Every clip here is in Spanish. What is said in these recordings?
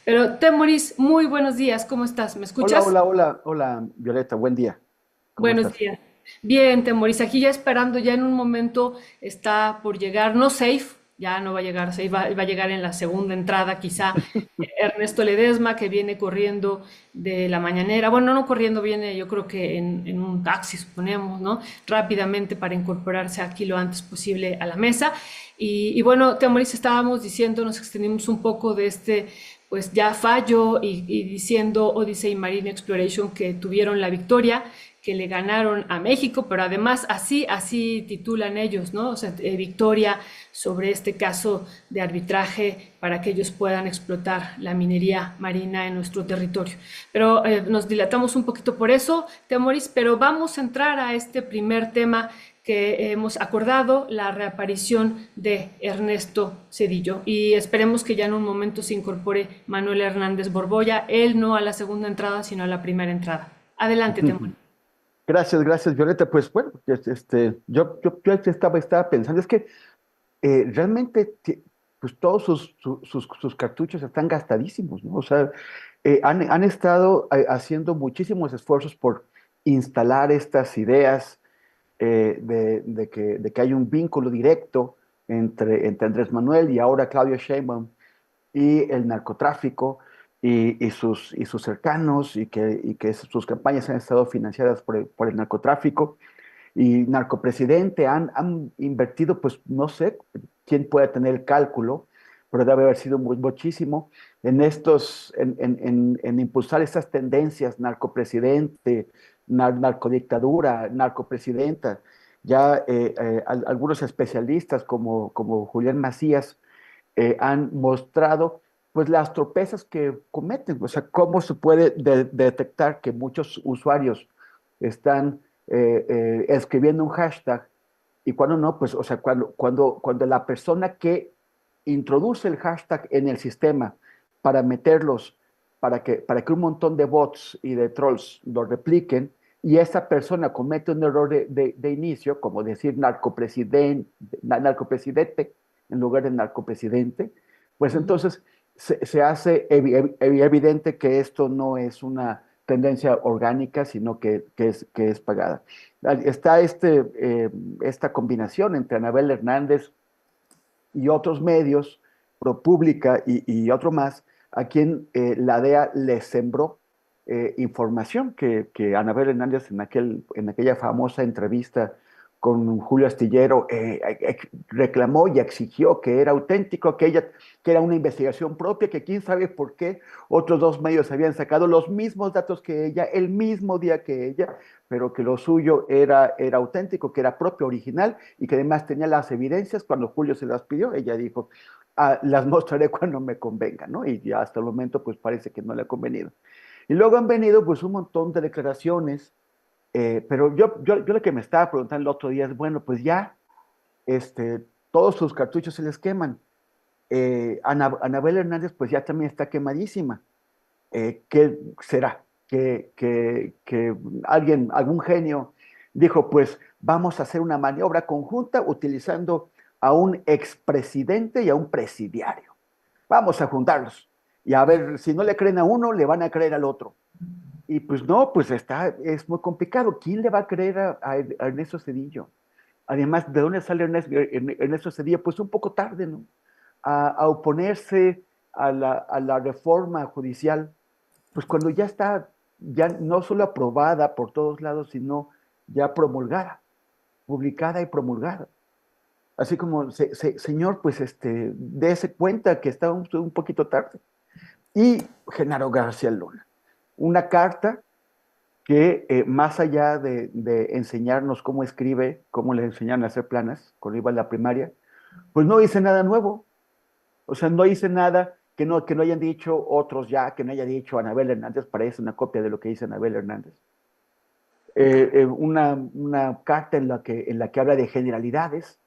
Pero Temoris, muy buenos días, ¿cómo estás? ¿Me Hola, escuchas? hola, hola, hola, Violeta, buen día. ¿Cómo Buenos estás? días. Bien, Temoris, aquí ya esperando, ya en un momento está por llegar, no Safe, ya no va a llegar Safe, va a llegar en la segunda entrada quizá Ernesto Ledesma, que viene corriendo de la mañanera, bueno, no corriendo, viene yo creo que en un taxi, suponemos, ¿no? Rápidamente para incorporarse aquí lo antes posible a la mesa. Y bueno, Temoris, estábamos diciendo, nos extendimos un poco de este pues ya fallo y diciendo Odyssey Marine Exploration que tuvieron la victoria, que le ganaron a México, pero además así titulan ellos, ¿no? O sea, victoria sobre este caso de arbitraje para que ellos puedan explotar la minería marina en nuestro territorio. Pero nos dilatamos un poquito por eso, Temoris, pero vamos a entrar a este primer tema que hemos acordado, la reaparición de Ernesto Cedillo. Y esperemos que ya en un momento se incorpore Manuel Hernández Borbolla, él no a la segunda entrada, sino a la primera entrada. Adelante, Temoris. Gracias, gracias, Violeta. Pues bueno, yo estaba pensando, es que realmente pues todos sus cartuchos están gastadísimos, ¿no? O sea, han estado haciendo muchísimos esfuerzos por instalar estas ideas de que hay un vínculo directo entre Andrés Manuel y ahora Claudio Sheinbaum y el narcotráfico y sus cercanos y que sus campañas han estado financiadas por el narcotráfico y narcopresidente han invertido, pues no sé quién puede tener el cálculo, pero debe haber sido muchísimo en impulsar estas tendencias, narcopresidente, narcodictadura, narcopresidenta. Ya algunos especialistas como Julián Macías han mostrado pues las tropezas que cometen, o sea, cómo se puede detectar que muchos usuarios están escribiendo un hashtag y cuando no, pues, o sea, cuando la persona que introduce el hashtag en el sistema para meterlos, para que un montón de bots y de trolls lo repliquen, y esa persona comete un error de inicio, como decir narcopresidente en lugar de narcopresidente, pues entonces se hace evidente que esto no es una tendencia orgánica, sino que es pagada. Está esta combinación entre Anabel Hernández y otros medios, ProPublica y otro más, a quien la DEA le sembró información que Anabel Hernández en aquella famosa entrevista con Julio Astillero reclamó y exigió que era auténtico, que era una investigación propia, que quién sabe por qué otros dos medios habían sacado los mismos datos que ella, el mismo día que ella, pero que lo suyo era auténtico, que era propio, original, y que además tenía las evidencias cuando Julio se las pidió. Ella dijo, las mostraré cuando me convenga, ¿no? Y ya hasta el momento pues parece que no le ha convenido. Y luego han venido pues un montón de declaraciones, pero yo lo que me estaba preguntando el otro día es, bueno, pues ya todos sus cartuchos se les queman. Anabel Hernández pues ya también está quemadísima. ¿Qué será? Que algún genio dijo, pues vamos a hacer una maniobra conjunta utilizando a un expresidente y a un presidiario. Vamos a juntarlos. Y a ver, si no le creen a uno, le van a creer al otro. Y pues no, pues es muy complicado. ¿Quién le va a creer a Ernesto Cedillo? Además, ¿de dónde sale Ernesto Cedillo? Pues un poco tarde, ¿no? A oponerse a la reforma judicial pues cuando ya está, ya no solo aprobada por todos lados, sino ya promulgada, publicada y promulgada. Así como, señor, pues dése cuenta que está un poquito tarde. Y Genaro García Luna, una carta que más allá de enseñarnos cómo escribe, cómo le enseñaron a hacer planas cuando iba a la primaria, pues no dice nada nuevo. O sea, no dice nada que no hayan dicho otros ya, que no haya dicho Anabel Hernández, parece una copia de lo que dice Anabel Hernández. Una carta en la que habla de generalidades,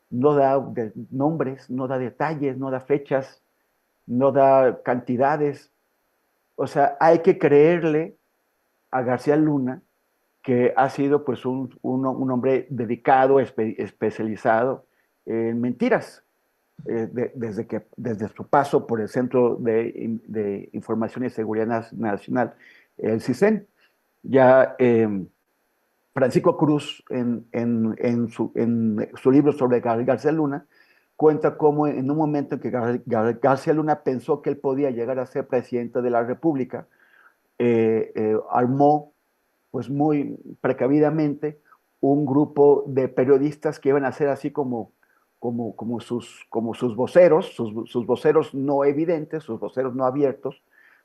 no da nombres, no da detalles, no da fechas, no da cantidades. O sea, hay que creerle a García Luna, que ha sido pues un hombre dedicado, especializado en mentiras. desde su paso por el Centro de Información y Seguridad Nacional, el CISEN. Ya Francisco Cruz, en su libro sobre García Luna, cuenta cómo en un momento en que García Luna pensó que él podía llegar a ser presidente de la República, armó, pues muy precavidamente, un grupo de periodistas que iban a ser así como sus voceros, sus voceros no evidentes, sus voceros no abiertos,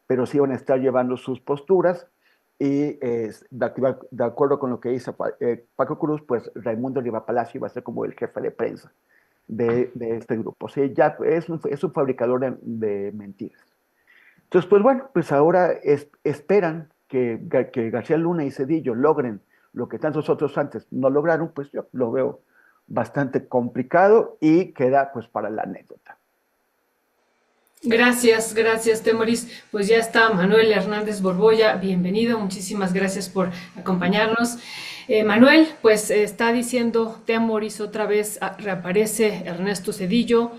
pero sí iban a estar llevando sus posturas. Y de acuerdo con lo que dice Paco Cruz, pues Raimundo Riva Palacio iba a ser como el jefe de prensa de este grupo. O sea, ya es un fabricador de mentiras. Entonces, pues bueno, pues ahora esperan que García Luna y Cedillo logren lo que tantos otros antes no lograron, pues yo lo veo bastante complicado y queda pues para la anécdota. Gracias, gracias, Temoris. Pues ya está Manuel Hernández Borboya, bienvenido, muchísimas gracias por acompañarnos. Manuel, pues está diciendo Temoris otra vez, reaparece Ernesto Cedillo.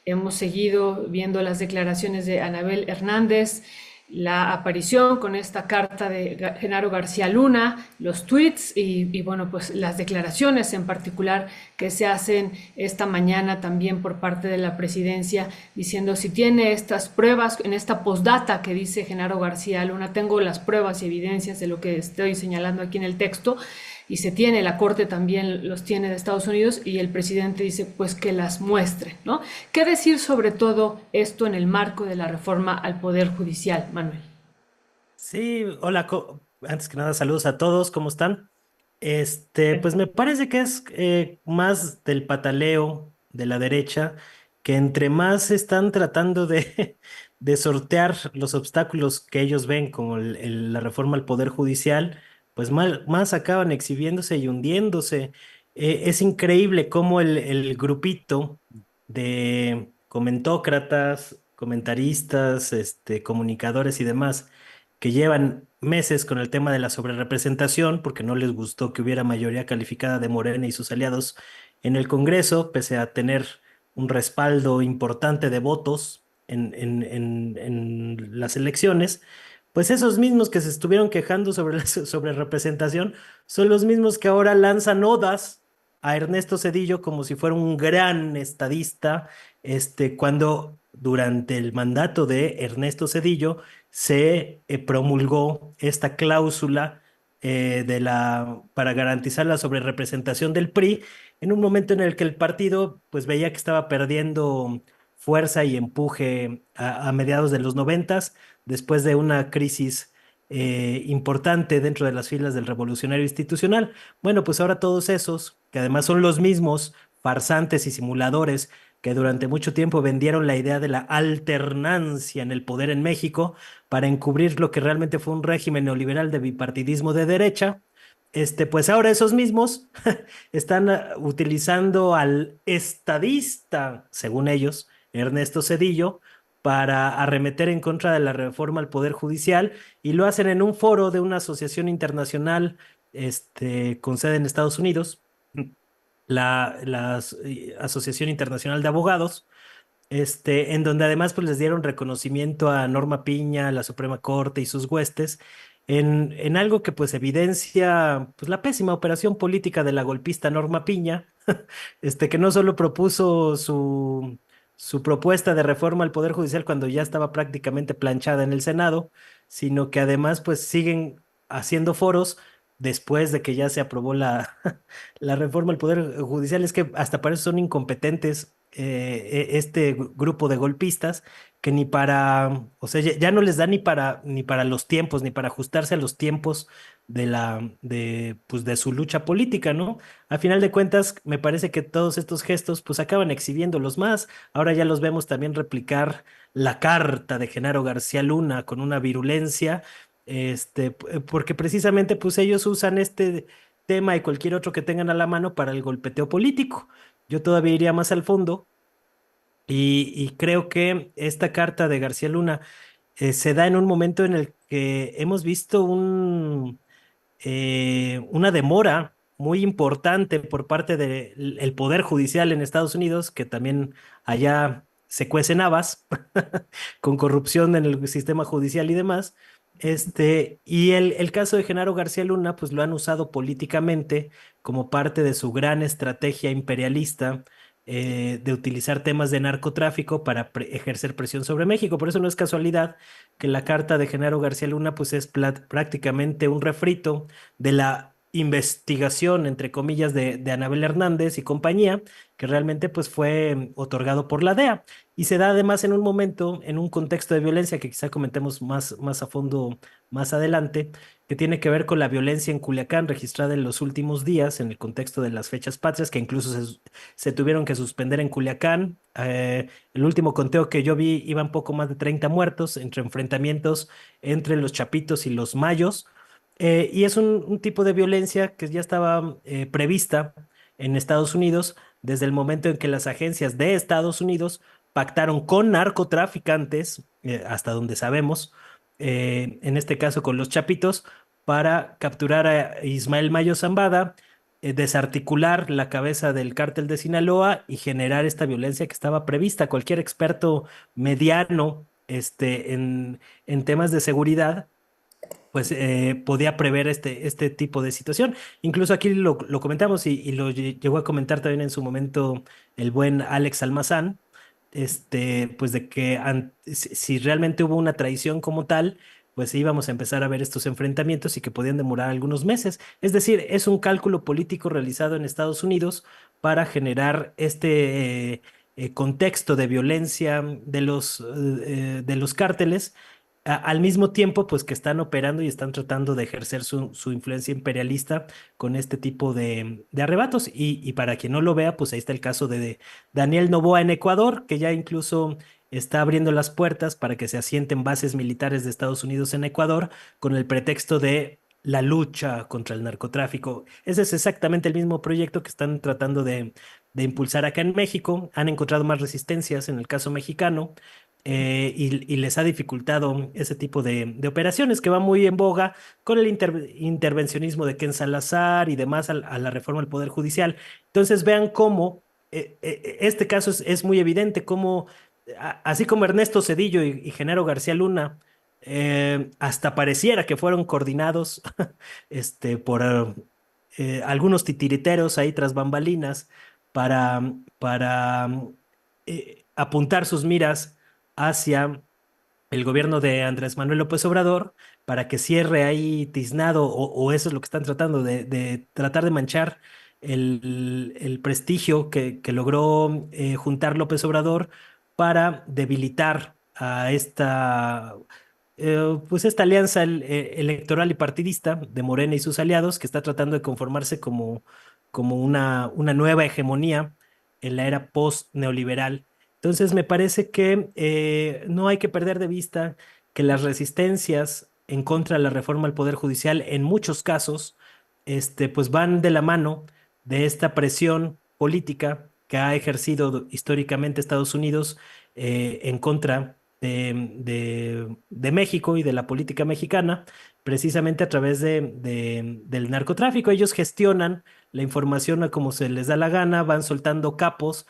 Hemos seguido viendo las declaraciones de Anabel Hernández, la aparición con esta carta de Genaro García Luna, los tweets y bueno, pues las declaraciones en particular que se hacen esta mañana también por parte de la presidencia, diciendo si tiene estas pruebas, en esta postdata que dice Genaro García Luna, tengo las pruebas y evidencias de lo que estoy señalando aquí en el texto, y se tiene, la Corte también los tiene de Estados Unidos y el presidente dice pues que las muestre, ¿no? ¿Qué decir sobre todo esto en el marco de la reforma al Poder Judicial, Manuel? Sí, hola, antes que nada, saludos a todos, ¿cómo están? Pues me parece que es más del pataleo de la derecha, que entre más están tratando de, de sortear los obstáculos que ellos ven, como la reforma al Poder Judicial, pues más acaban exhibiéndose y hundiéndose. Es increíble cómo el grupito de comentócratas, comentaristas, comunicadores y demás, que llevan meses con el tema de la sobrerepresentación, porque no les gustó que hubiera mayoría calificada de Morena y sus aliados en el Congreso, pese a tener un respaldo importante de votos en las elecciones. Pues esos mismos que se estuvieron quejando sobre la sobrerepresentación son los mismos que ahora lanzan odas a Ernesto Cedillo como si fuera un gran estadista, cuando durante el mandato de Ernesto Cedillo se promulgó esta cláusula para garantizar la sobrerepresentación del PRI en un momento en el que el partido pues veía que estaba perdiendo fuerza y empuje a mediados de los noventas, después de una crisis importante dentro de las filas del Revolucionario Institucional. Bueno, pues ahora todos esos, que además son los mismos farsantes y simuladores que durante mucho tiempo vendieron la idea de la alternancia en el poder en México para encubrir lo que realmente fue un régimen neoliberal de bipartidismo de derecha, pues ahora esos mismos están utilizando al estadista, según ellos, Ernesto Cedillo, para arremeter en contra de la reforma al Poder Judicial, y lo hacen en un foro de una asociación internacional, con sede en Estados Unidos, la Asociación Internacional de Abogados, en donde además pues les dieron reconocimiento a Norma Piña, a la Suprema Corte y sus huestes, en algo que pues evidencia pues la pésima operación política de la golpista Norma Piña, que no solo propuso su propuesta de reforma al Poder Judicial cuando ya estaba prácticamente planchada en el Senado, sino que además pues siguen haciendo foros después de que ya se aprobó la reforma al Poder Judicial. Es que hasta para eso son incompetentes, este grupo de golpistas, que ni para, o sea, ya no les da ni para los tiempos, ni para ajustarse a los tiempos pues de su lucha política, ¿no? A final de cuentas, me parece que todos estos gestos pues acaban exhibiéndolos más. Ahora ya los vemos también replicar la carta de Genaro García Luna con una virulencia, porque precisamente pues ellos usan este tema y cualquier otro que tengan a la mano para el golpeteo político. Yo todavía iría más al fondo y creo que esta carta de García Luna se da en un momento en el que hemos visto una demora muy importante por parte del Poder Judicial en Estados Unidos, que también allá se cuecen habas con corrupción en el sistema judicial y demás. Y el caso de Genaro García Luna, pues lo han usado políticamente como parte de su gran estrategia imperialista de utilizar temas de narcotráfico para ejercer presión sobre México. Por eso no es casualidad que la carta de Genaro García Luna pues es prácticamente un refrito de la investigación, entre comillas, de Anabel Hernández y compañía, que realmente pues fue otorgado por la DEA. Y se da además en un momento, en un contexto de violencia que quizá comentemos más a fondo más adelante, que tiene que ver con la violencia en Culiacán registrada en los últimos días, en el contexto de las fechas patrias, que incluso se tuvieron que suspender en Culiacán. El último conteo que yo vi iban poco más de 30 muertos entre enfrentamientos entre los chapitos y los mayos. Y es un tipo de violencia que ya estaba prevista en Estados Unidos desde el momento en que las agencias de Estados Unidos pactaron con narcotraficantes, hasta donde sabemos, en este caso con los chapitos, para capturar a Ismael Mayo Zambada, desarticular la cabeza del cártel de Sinaloa y generar esta violencia que estaba prevista. Cualquier experto mediano, en temas de seguridad pues podía prever este tipo de situación. Incluso aquí lo comentamos y lo llegó a comentar también en su momento el buen Alex Almazán, pues de que si realmente hubo una traición como tal, pues íbamos a empezar a ver estos enfrentamientos y que podían demorar algunos meses. Es decir, es un cálculo político realizado en Estados Unidos para generar contexto de violencia de los cárteles al mismo tiempo, pues que están operando y están tratando de ejercer su influencia imperialista con este tipo de arrebatos. Y para quien no lo vea, pues ahí está el caso de Daniel Noboa en Ecuador, que ya incluso está abriendo las puertas para que se asienten bases militares de Estados Unidos en Ecuador con el pretexto de la lucha contra el narcotráfico. Ese es exactamente el mismo proyecto que están tratando de impulsar acá en México. Han encontrado más resistencias en el caso mexicano y les ha dificultado ese tipo de operaciones que va muy en boga con el intervencionismo de Ken Salazar y demás a la reforma del Poder Judicial. Entonces vean cómo este caso es muy evidente, cómo así como Ernesto Zedillo y Genaro García Luna hasta pareciera que fueron coordinados por algunos titiriteros ahí tras bambalinas para apuntar sus miras hacia el gobierno de Andrés Manuel López Obrador para que cierre ahí tiznado, o eso es lo que están tratando, de tratar de manchar el prestigio que logró juntar López Obrador para debilitar a pues esta alianza electoral y partidista de Morena y sus aliados que está tratando de conformarse como una nueva hegemonía en la era post-neoliberal. Entonces, me parece que no hay que perder de vista que las resistencias en contra de la reforma al Poder Judicial, en muchos casos, pues van de la mano de esta presión política que ha ejercido históricamente Estados Unidos en contra de México y de la política mexicana, precisamente a través del narcotráfico. Ellos gestionan la información a como se les da la gana, van soltando capos,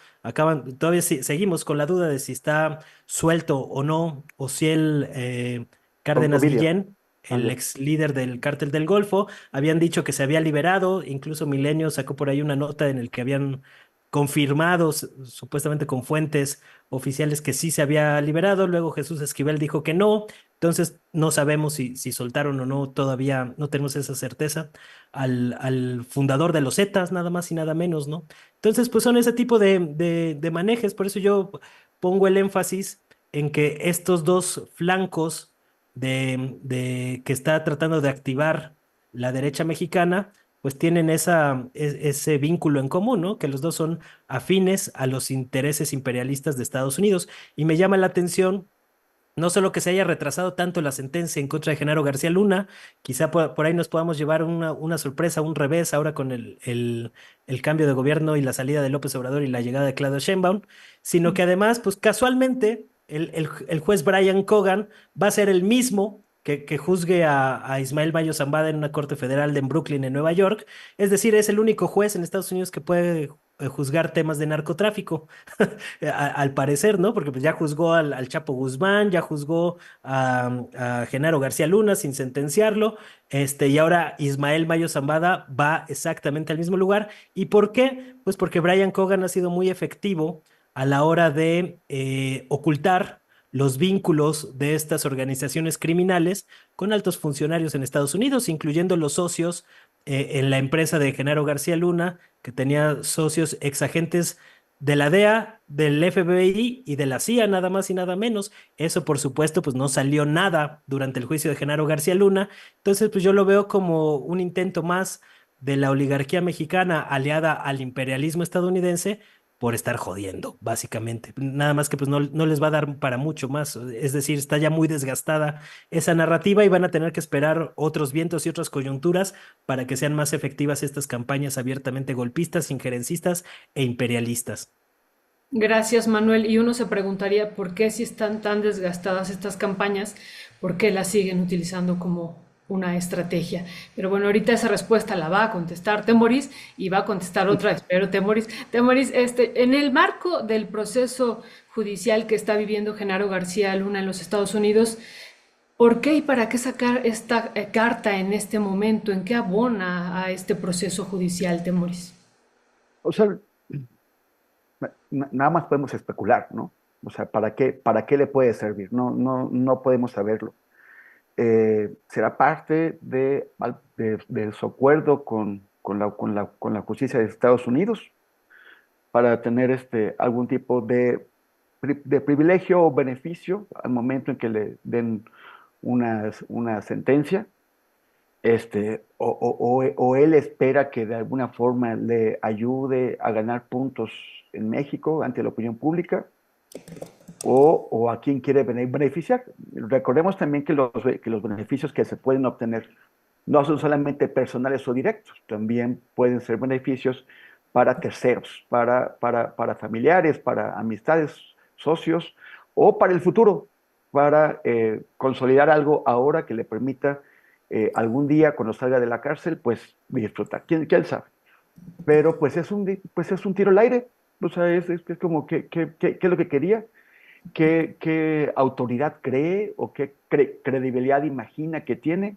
todavía seguimos con la duda de si está suelto o no, o si el Cárdenas Ovidio. Guillén, el ex líder del Cártel del Golfo, habían dicho que se había liberado, incluso Milenio sacó por ahí una nota en el que habían confirmado supuestamente con fuentes oficiales que sí se había liberado, luego Jesús Esquivel dijo que no, entonces no sabemos si soltaron o no, todavía no tenemos esa certeza al fundador de los Zetas, nada más y nada menos, ¿no? Entonces, pues son ese tipo de manejes, por eso yo pongo el énfasis en que estos dos flancos que está tratando de activar la derecha mexicana, pues tienen ese vínculo en común, ¿no? Que los dos son afines a los intereses imperialistas de Estados Unidos. Y me llama la atención no solo que se haya retrasado tanto la sentencia en contra de Genaro García Luna, quizá por ahí nos podamos llevar una sorpresa, un revés ahora con el cambio de gobierno y la salida de López Obrador y la llegada de Claudia Sheinbaum, sino que además, pues casualmente, el juez Brian Cogan va a ser el mismo que juzgue a Ismael Mayo Zambada en una corte federal en Brooklyn, en Nueva York. Es decir, es el único juez en Estados Unidos que puede juzgar temas de narcotráfico, al parecer, ¿no? Porque pues ya juzgó al Chapo Guzmán, ya juzgó a Genaro García Luna sin sentenciarlo, y ahora Ismael Mayo Zambada va exactamente al mismo lugar. ¿Y por qué? Pues porque Brian Cogan ha sido muy efectivo a la hora de ocultar los vínculos de estas organizaciones criminales con altos funcionarios en Estados Unidos, incluyendo los socios en la empresa de Genaro García Luna, que tenía socios exagentes de la DEA, del FBI y de la CIA, nada más y nada menos. Eso, por supuesto, pues no salió nada durante el juicio de Genaro García Luna. Entonces, pues yo lo veo como un intento más de la oligarquía mexicana aliada al imperialismo estadounidense por estar jodiendo, básicamente. Nada más que pues no les va a dar para mucho más. Es decir, está ya muy desgastada esa narrativa y van a tener que esperar otros vientos y otras coyunturas para que sean más efectivas estas campañas abiertamente golpistas, injerencistas e imperialistas. Gracias, Manuel. Y uno se preguntaría por qué si están tan desgastadas estas campañas, por qué las siguen utilizando como una estrategia. Pero bueno, ahorita esa respuesta la va a contestar Temoris y va a contestar otra, espero, Temoris. Temoris, en el marco del proceso judicial que está viviendo Genaro García Luna en los Estados Unidos, ¿por qué y para qué sacar esta carta en este momento? ¿En qué abona a este proceso judicial, Temoris? O sea, nada más podemos especular, ¿no? O sea, para qué le puede servir? No podemos saberlo. Será parte de su acuerdo con la justicia de Estados Unidos para tener algún tipo de privilegio o beneficio al momento en que le den una sentencia. O él espera que de alguna forma le ayude a ganar puntos en México ante la opinión pública, o a quién quiere beneficiar. Recordemos también que los beneficios que se pueden obtener no son solamente personales o directos, también pueden ser beneficios para terceros, para familiares, para amistades, socios, o para el futuro, para consolidar algo ahora que le permita algún día cuando salga de la cárcel, pues disfrutar. ¿Quién sabe? Pero pues es un tiro al aire. O sea, es como ¿qué es lo que quería? ¿Qué autoridad cree o qué credibilidad imagina que tiene?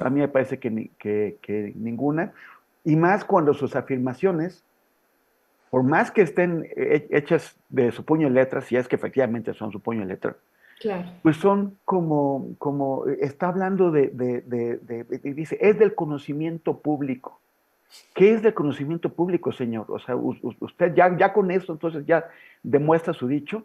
A mí me parece que ninguna. Y más cuando sus afirmaciones, por más que estén hechas de su puño y letra, si es que efectivamente son su puño y letra, Claro. pues son está hablando dice, es del conocimiento público. ¿Qué es del conocimiento público, señor? O sea, usted ya con eso, entonces ya demuestra su dicho.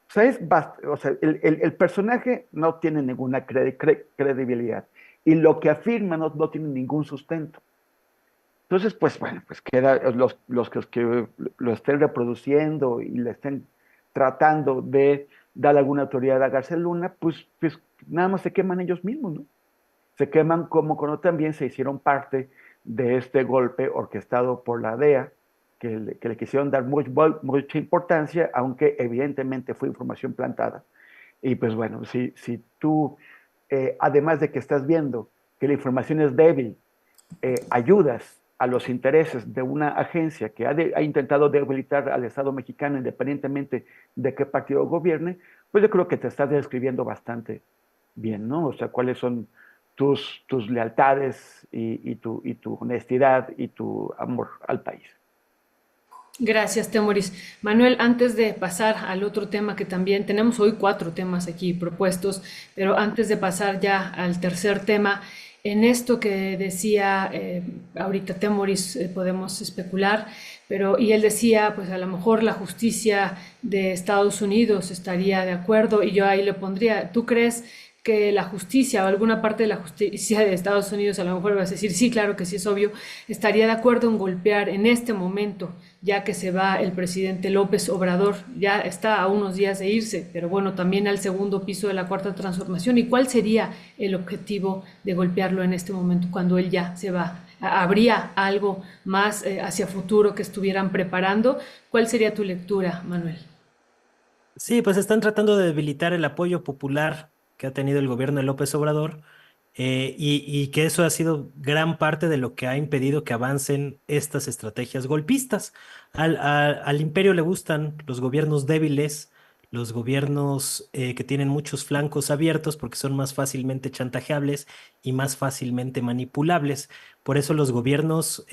O sea, el personaje no tiene ninguna credibilidad y lo que afirma no tiene ningún sustento. Entonces, pues bueno, pues queda los que lo estén reproduciendo y le estén tratando de dar alguna autoridad a García Luna, pues nada más se queman ellos mismos, ¿no? Se queman como cuando también se hicieron parte de este golpe orquestado por la DEA, que le quisieron dar mucha importancia, aunque evidentemente fue información plantada. Y pues bueno, si tú, además de que estás viendo que la información es débil, ayudas a los intereses de una agencia que ha intentado debilitar al Estado mexicano independientemente de qué partido gobierne, pues yo creo que te estás describiendo bastante bien, ¿no? O sea, cuáles son tus lealtades y tu honestidad y tu amor al país. Gracias, Temoris. Manuel, antes de pasar al otro tema que también tenemos hoy 4 temas aquí propuestos, pero antes de pasar ya al tercer tema, en esto que decía ahorita Temoris podemos especular, pero y él decía, pues a lo mejor la justicia de Estados Unidos estaría de acuerdo y yo ahí le pondría, ¿tú crees que la justicia o alguna parte de la justicia de Estados Unidos, a lo mejor vas a decir, sí, claro que sí es obvio, estaría de acuerdo en golpear en este momento, ya que se va el presidente López Obrador, ya está a unos días de irse, pero bueno, también al segundo piso de la cuarta transformación? ¿Y cuál sería el objetivo de golpearlo en este momento cuando él ya se va? ¿Habría algo más hacia futuro que estuvieran preparando? ¿Cuál sería tu lectura, Manuel? Sí, pues están tratando de debilitar el apoyo popular que ha tenido el gobierno de López Obrador, y que eso ha sido gran parte de lo que ha impedido que avancen estas estrategias golpistas. Al imperio le gustan los gobiernos débiles, los gobiernos que tienen muchos flancos abiertos porque son más fácilmente chantajeables y más fácilmente manipulables. Por eso los gobiernos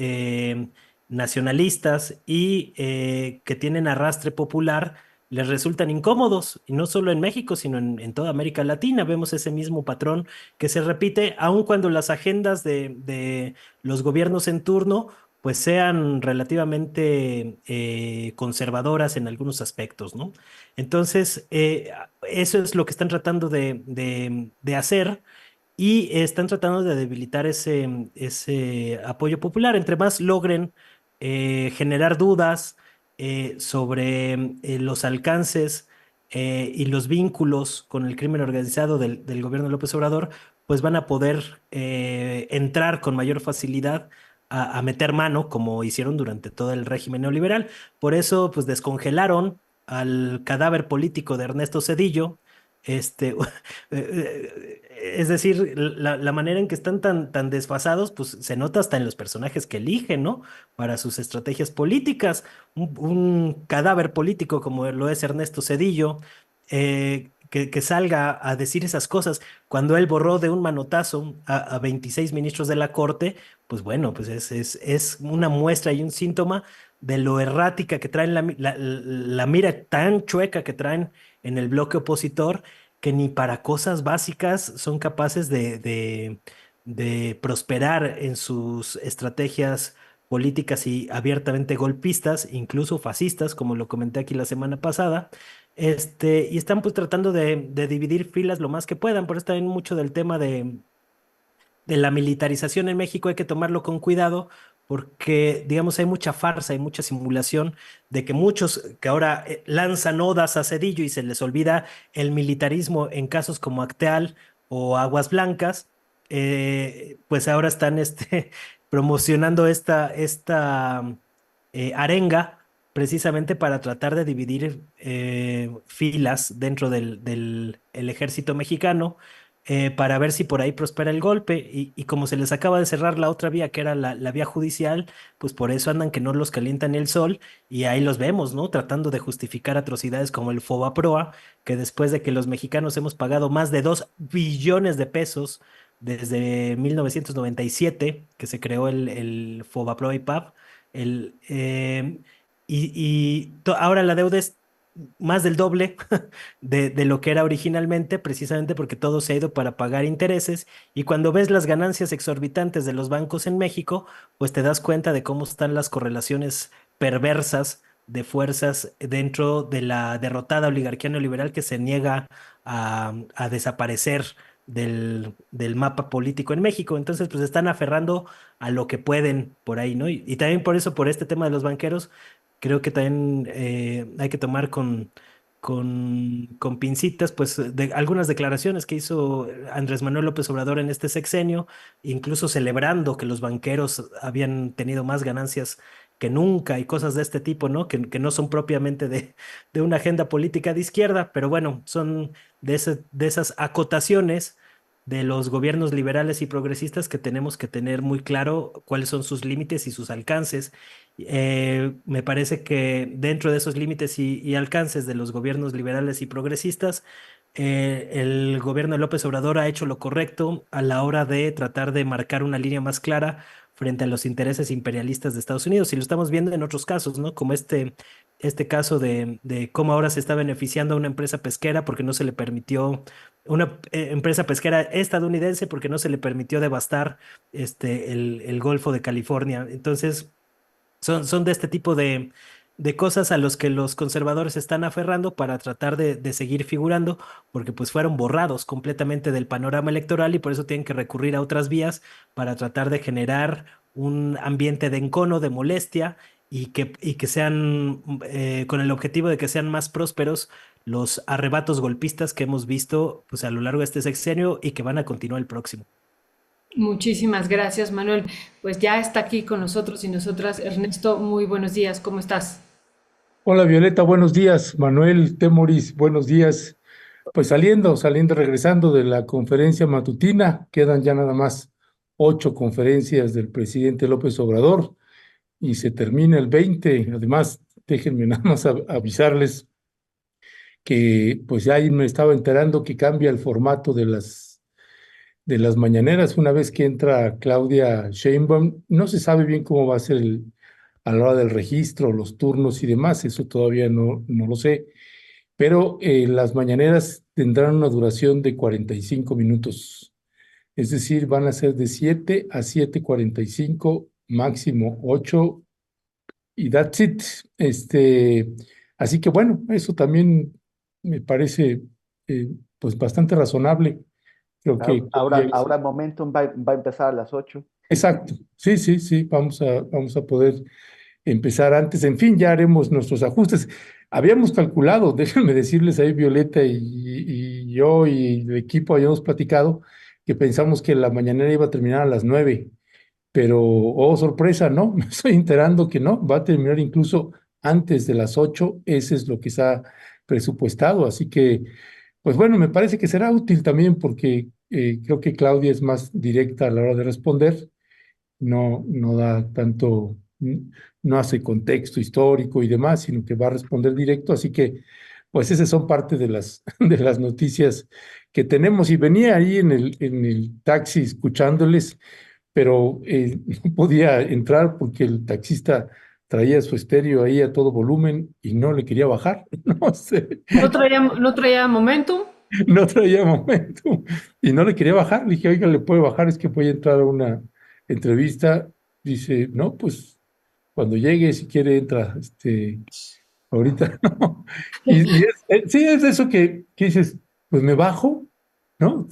nacionalistas y que tienen arrastre popular les resultan incómodos, y no solo en México, sino en toda América Latina. Vemos ese mismo patrón que se repite, aun cuando las agendas de los gobiernos en turno pues sean relativamente conservadoras en algunos aspectos, ¿no? Entonces, eso es lo que están tratando de hacer, y están tratando de debilitar ese apoyo popular. Entre más logren generar dudas sobre los alcances y los vínculos con el crimen organizado del gobierno de López Obrador, pues van a poder entrar con mayor facilidad a meter mano, como hicieron durante todo el régimen neoliberal. Por eso, pues descongelaron al cadáver político de Ernesto Zedillo. Este, es decir, la manera en que están tan desfasados, pues se nota hasta en los personajes que eligen, ¿no? Para sus estrategias políticas. Un cadáver político como lo es Ernesto Zedillo, que salga a decir esas cosas cuando él borró de un manotazo a 26 ministros de la Corte, pues bueno, pues es una muestra y un síntoma de lo errática que traen, la mira tan chueca que traen en el bloque opositor, que ni para cosas básicas son capaces de prosperar en sus estrategias políticas y abiertamente golpistas, incluso fascistas, como lo comenté aquí la semana pasada. Y están pues tratando de dividir filas lo más que puedan. Por eso también mucho del tema de la militarización en México hay que tomarlo con cuidado, porque, digamos, hay mucha farsa, hay mucha simulación de que muchos que ahora lanzan odas a Cedillo y se les olvida el militarismo en casos como Acteal o Aguas Blancas, pues ahora están promocionando esta arenga precisamente para tratar de dividir filas dentro del el ejército mexicano, para ver si por ahí prospera el golpe. Y como se les acaba de cerrar la otra vía, que era la vía judicial, pues por eso andan que no los calientan el sol, y ahí los vemos, ¿no? Tratando de justificar atrocidades como el Fobaproa, que después de que los mexicanos hemos pagado más de 2 billones de pesos desde 1997, que se creó el Fobaproa IPAP, el, ahora la deuda es más del doble de lo que era originalmente, precisamente porque todo se ha ido para pagar intereses. Y cuando ves las ganancias exorbitantes de los bancos en México, pues te das cuenta de cómo están las correlaciones perversas de fuerzas dentro de la derrotada oligarquía neoliberal que se niega a desaparecer del mapa político en México. Entonces, pues están aferrando a lo que pueden por ahí, ¿no? Y también por eso, por este tema de los banqueros, creo que también hay que tomar con pincitas, pues, de algunas declaraciones que hizo Andrés Manuel López Obrador en este sexenio, incluso celebrando que los banqueros habían tenido más ganancias que nunca, y cosas de este tipo, ¿no? Que no son propiamente de una agenda política de izquierda, pero bueno, son de esas acotaciones de los gobiernos liberales y progresistas que tenemos que tener muy claro cuáles son sus límites y sus alcances. Me parece que dentro de esos límites y alcances de los gobiernos liberales y progresistas, el gobierno de López Obrador ha hecho lo correcto a la hora de tratar de marcar una línea más clara frente a los intereses imperialistas de Estados Unidos. Y lo estamos viendo en otros casos, ¿no? Como este caso de cómo ahora se está beneficiando a una empresa pesquera porque no se le permitió, una empresa pesquera estadounidense, porque no se le permitió devastar el Golfo de California. Entonces, son de este tipo de cosas a los que los conservadores se están aferrando para tratar de seguir figurando, porque pues fueron borrados completamente del panorama electoral, y por eso tienen que recurrir a otras vías para tratar de generar un ambiente de encono, de molestia, y que sean, con el objetivo de que sean más prósperos los arrebatos golpistas que hemos visto pues a lo largo de este sexenio y que van a continuar el próximo. Muchísimas gracias, Manuel. Pues ya está aquí con nosotros y nosotras Ernesto. Muy buenos días, ¿cómo estás? Hola Violeta, buenos días. Manuel Temoris, buenos días. Pues regresando de la conferencia matutina, quedan ya nada más 8 conferencias del presidente López Obrador y se termina el 20. Además, déjenme nada más avisarles que pues ya ahí me estaba enterando que cambia el formato de las mañaneras una vez que entra Claudia Sheinbaum. No se sabe bien cómo va a ser a la hora del registro, los turnos y demás, eso todavía no lo sé, pero las mañaneras tendrán una duración de 45 minutos, es decir, van a ser de 7 a 7:45, máximo 8, y that's it. Así que bueno, eso también me parece pues bastante razonable. Creo que Ahora Momentum va a empezar a las 8. exacto, sí, sí, sí, vamos a poder empezar antes. En fin, ya haremos nuestros ajustes. Habíamos calculado, déjenme decirles ahí, Violeta y yo y el equipo habíamos platicado que pensamos que la mañanera iba a terminar a las 9, pero, oh, sorpresa, no, me estoy enterando que no, va a terminar incluso antes de las 8. Ese es lo que está presupuestado, así que, pues bueno, me parece que será útil también porque creo que Claudia es más directa a la hora de responder, no da tanto, no hace contexto histórico y demás, sino que va a responder directo, así que pues esas son parte de de las noticias que tenemos. Y venía ahí en el taxi escuchándoles, pero no podía entrar porque el taxista traía su estéreo ahí a todo volumen y no le quería bajar, no sé, No traía Momentum. no traía momento y no le quería bajar. Le dije, oiga, ¿le puede bajar? Es que voy a entrar a una entrevista. Dice, no, pues cuando llegue, si quiere, entra, ahorita no. Sí, es eso que dices, pues me bajo, ¿no?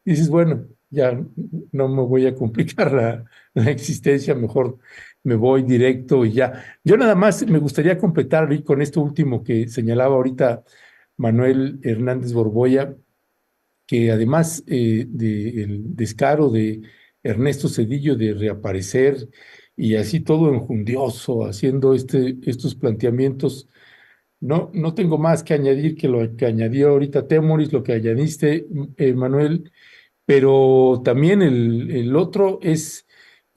Dices, bueno, ya no me voy a complicar la existencia, mejor me voy directo y ya. Yo nada más me gustaría completar ahí con esto último que señalaba ahorita Manuel Hernández Borboya, que además del descaro de Ernesto Zedillo de reaparecer y así todo enjundioso, haciendo estos planteamientos, no tengo más que añadir que lo que añadió ahorita Temoris, lo que añadiste, Manuel, pero también el otro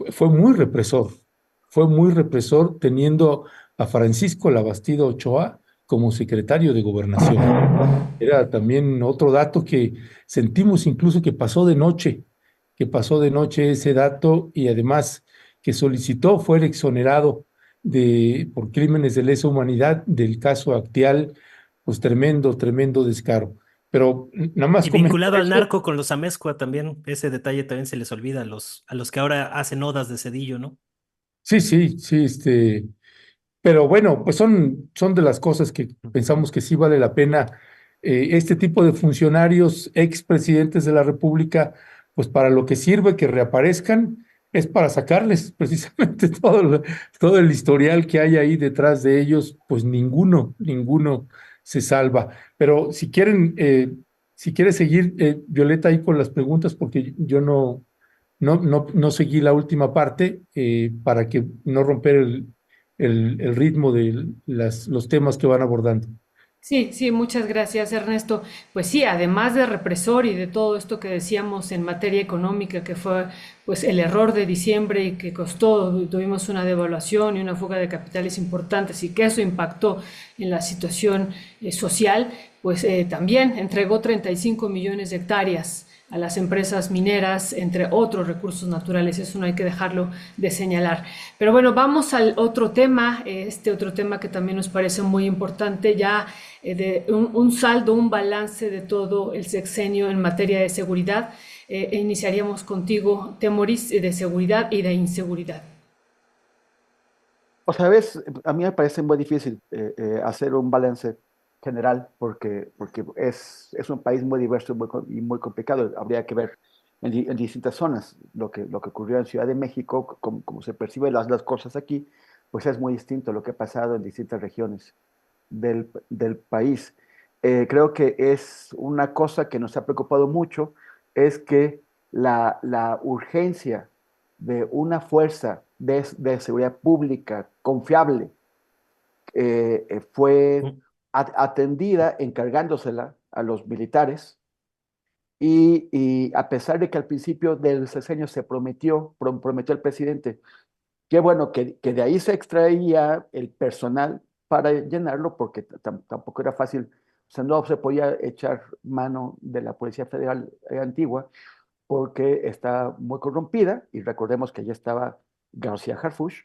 fue muy represor teniendo a Francisco Labastida Ochoa como secretario de Gobernación. Era también otro dato que sentimos incluso que pasó de noche ese dato y además que solicitó fuera exonerado por crímenes de lesa humanidad del caso Acteal, pues tremendo, tremendo descaro. Pero nada más Y comento vinculado al eso. narco con los Amezcua también, ese detalle también se les olvida a los que ahora hacen odas de Cedillo, ¿no? Sí, sí, sí, pero bueno, pues son de las cosas que pensamos que sí vale la pena. Este tipo de funcionarios, expresidentes de la República, pues para lo que sirve que reaparezcan es para sacarles precisamente todo el historial que hay ahí detrás de ellos, pues ninguno se salva. Pero si quiere seguir, Violeta, ahí con las preguntas, porque yo no seguí la última parte para que no romper el ritmo de los temas que van abordando. Sí, sí, muchas gracias, Ernesto. Pues sí, además de represor y de todo esto que decíamos en materia económica, que fue pues el error de diciembre y que costó, tuvimos una devaluación y una fuga de capitales importantes y que eso impactó en la situación social, pues también entregó 35 millones de hectáreas a las empresas mineras, entre otros recursos naturales. Eso no hay que dejarlo de señalar. Pero bueno, vamos al otro tema, este otro tema que también nos parece muy importante, ya de un saldo, un balance de todo el sexenio en materia de seguridad. Iniciaríamos contigo, Temoris, de seguridad y de inseguridad. O sea, ves, a mí me parece muy difícil hacer un balance general porque es un país muy diverso y muy complicado. Habría que ver en distintas zonas lo que ocurrió en Ciudad de México, como se perciben las cosas aquí, pues es muy distinto a lo que ha pasado en distintas regiones del país. Creo que es una cosa que nos ha preocupado mucho, es que la urgencia de una fuerza de seguridad pública confiable fue atendida, encargándosela a los militares. Y a pesar de que al principio del sexenio se prometió el presidente, que bueno, que de ahí se extraía el personal para llenarlo, porque tampoco era fácil, o sea, no se podía echar mano de la Policía Federal antigua, porque está muy corrompida, y recordemos que ya estaba García Harfuch,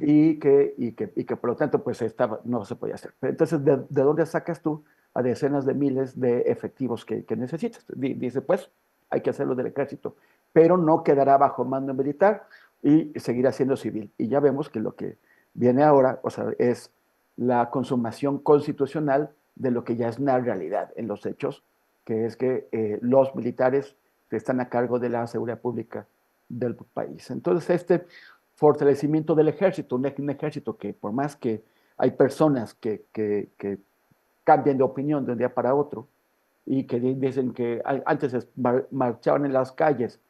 y que por lo tanto pues no se podía hacer. Entonces, ¿de dónde sacas tú a decenas de miles de efectivos que necesitas? Dice, pues, hay que hacerlo del ejército, pero no quedará bajo mando militar y seguirá siendo civil. Y ya vemos que lo que viene ahora, o sea, es la consumación constitucional de lo que ya es una realidad en los hechos, que es que los militares están a cargo de la seguridad pública del país. Entonces, fortalecimiento del ejército, un ejército que por más que hay personas que cambian de opinión de un día para otro y que dicen que antes marchaban en las calles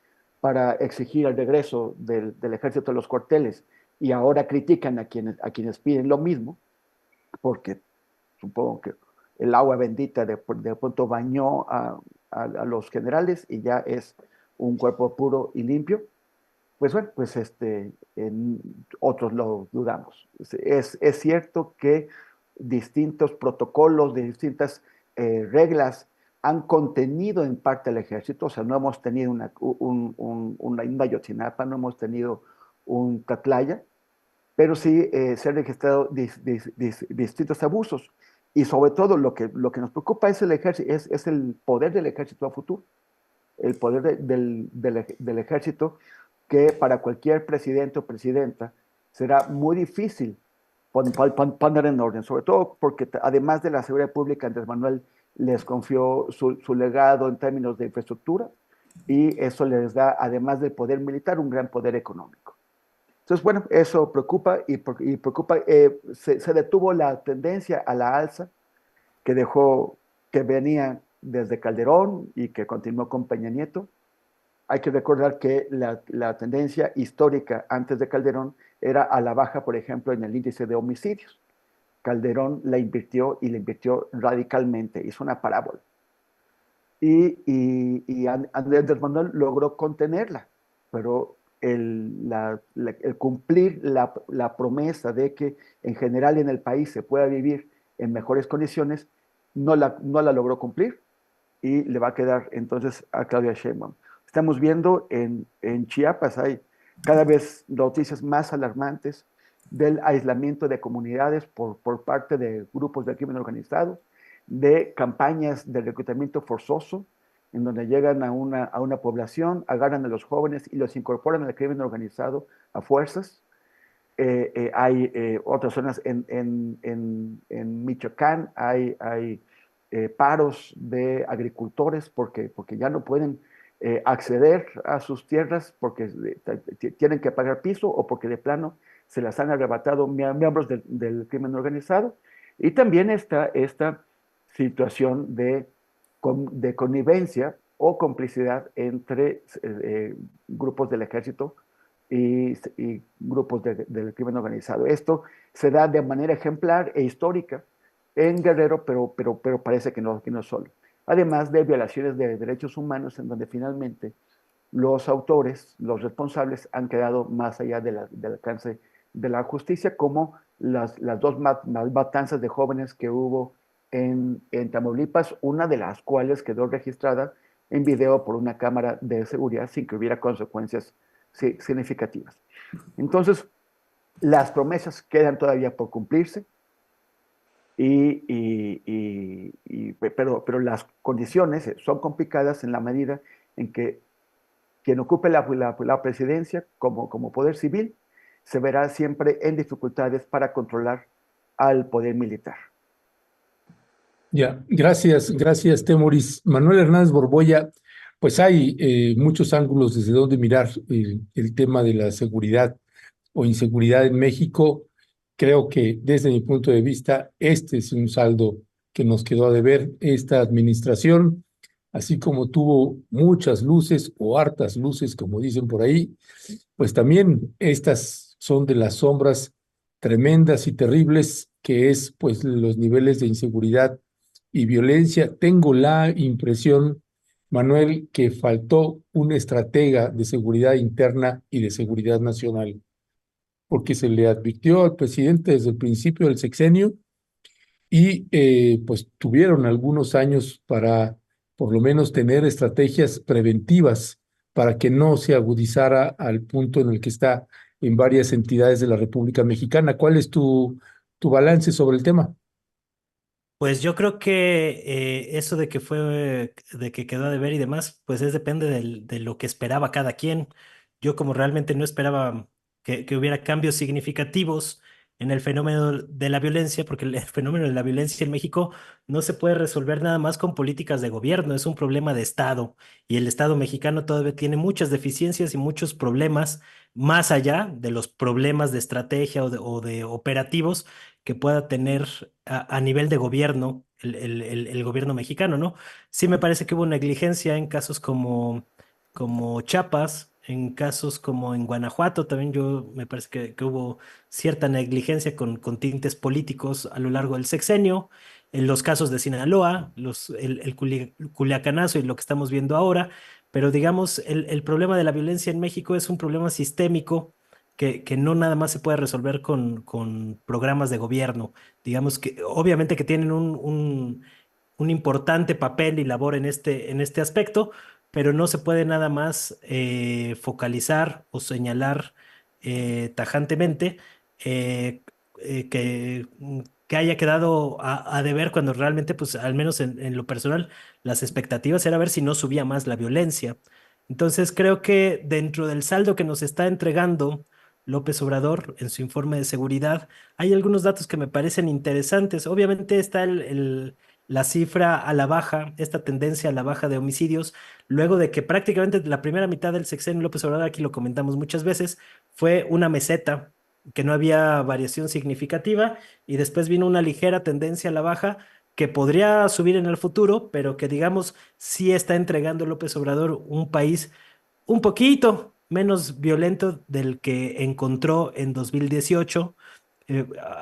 para exigir el regreso del ejército a los cuarteles y ahora critican a quienes piden lo mismo, porque supongo que el agua bendita de pronto bañó a los generales y ya es un cuerpo puro y limpio. Pues bueno, pues otros lo dudamos. Es cierto que distintos protocolos, de distintas reglas han contenido en parte al ejército, o sea, no hemos tenido una Ayotzinapa, no hemos tenido un Tatlaya, pero sí se han registrado distintos abusos. Y sobre todo lo que nos preocupa es el ejército, es el poder del ejército a futuro, el poder del ejército, que para cualquier presidente o presidenta será muy difícil poner en orden, sobre todo porque además de la seguridad pública, Andrés Manuel les confió su legado en términos de infraestructura, y eso les da, además del poder militar, un gran poder económico. Entonces, bueno, eso preocupa y preocupa. Se detuvo la tendencia a la alza que venía desde Calderón y que continuó con Peña Nieto. Hay que recordar que la tendencia histórica antes de Calderón era a la baja, por ejemplo, en el índice de homicidios. Calderón la invirtió radicalmente, hizo una parábola. Y Andrés Manuel logró contenerla, pero el cumplir la promesa de que en general en el país se pueda vivir en mejores condiciones, no la logró cumplir, y le va a quedar entonces a Claudia Sheinbaum. Estamos viendo en Chiapas, hay cada vez noticias más alarmantes del aislamiento de comunidades por parte de grupos de crimen organizado, de campañas de reclutamiento forzoso, en donde llegan a una población, agarran a los jóvenes y los incorporan al crimen organizado a fuerzas. Hay otras zonas en Michoacán, hay paros de agricultores porque ya no pueden acceder a sus tierras porque tienen que pagar piso o porque de plano se las han arrebatado miembros del crimen organizado. Y también está esta situación de connivencia o complicidad entre grupos del ejército y grupos del crimen organizado. Esto se da de manera ejemplar e histórica en Guerrero, pero parece que no solo. Además de violaciones de derechos humanos, en donde finalmente los autores, los responsables, han quedado más allá del alcance de la justicia, como las dos matanzas de jóvenes que hubo en Tamaulipas, una de las cuales quedó registrada en video por una cámara de seguridad sin que hubiera consecuencias significativas. Entonces, las promesas quedan todavía por cumplirse, pero las condiciones son complicadas en la medida en que quien ocupe la presidencia como poder civil se verá siempre en dificultades para controlar al poder militar. Ya, gracias, Temoris. Manuel Hernández Borboya, pues hay muchos ángulos desde donde mirar el tema de la seguridad o inseguridad en México. Creo que desde mi punto de vista, este es un saldo que nos quedó a deber esta administración, así como tuvo muchas luces o hartas luces, como dicen por ahí, pues también estas son de las sombras tremendas y terribles que es pues los niveles de inseguridad y violencia. Tengo la impresión, Manuel, que faltó un estratega de seguridad interna y de seguridad nacional, porque se le advirtió al presidente desde el principio del sexenio y pues tuvieron algunos años para por lo menos tener estrategias preventivas para que no se agudizara al punto en el que está en varias entidades de la República Mexicana. ¿Cuál es tu balance sobre el tema? Pues yo creo que eso de que quedó a deber y demás, pues depende de lo que esperaba cada quien. Yo como realmente no esperaba que hubiera cambios significativos en el fenómeno de la violencia, porque el fenómeno de la violencia en México no se puede resolver nada más con políticas de gobierno, es un problema de Estado y el Estado mexicano todavía tiene muchas deficiencias y muchos problemas más allá de los problemas de estrategia o de operativos que pueda tener a nivel de gobierno el gobierno mexicano, ¿no? Sí me parece que hubo negligencia en casos como Chiapas, en casos como en Guanajuato, también yo me parece que hubo cierta negligencia con tintes políticos a lo largo del sexenio, en los casos de Sinaloa, Culiacanazo y lo que estamos viendo ahora, pero digamos, el problema de la violencia en México es un problema sistémico que no nada más se puede resolver con programas de gobierno. Digamos que obviamente que tienen un importante papel y labor en este aspecto, pero no se puede nada más focalizar o señalar tajantemente eh, que haya quedado a deber cuando realmente, pues al menos en lo personal, las expectativas era ver si no subía más la violencia. Entonces creo que dentro del saldo que nos está entregando López Obrador en su informe de seguridad, hay algunos datos que me parecen interesantes. Obviamente está la cifra a la baja, esta tendencia a la baja de homicidios, luego de que prácticamente la primera mitad del sexenio López Obrador, aquí lo comentamos muchas veces, fue una meseta, que no había variación significativa, y después vino una ligera tendencia a la baja que podría subir en el futuro, pero que digamos sí está entregando López Obrador un país un poquito menos violento del que encontró en 2018.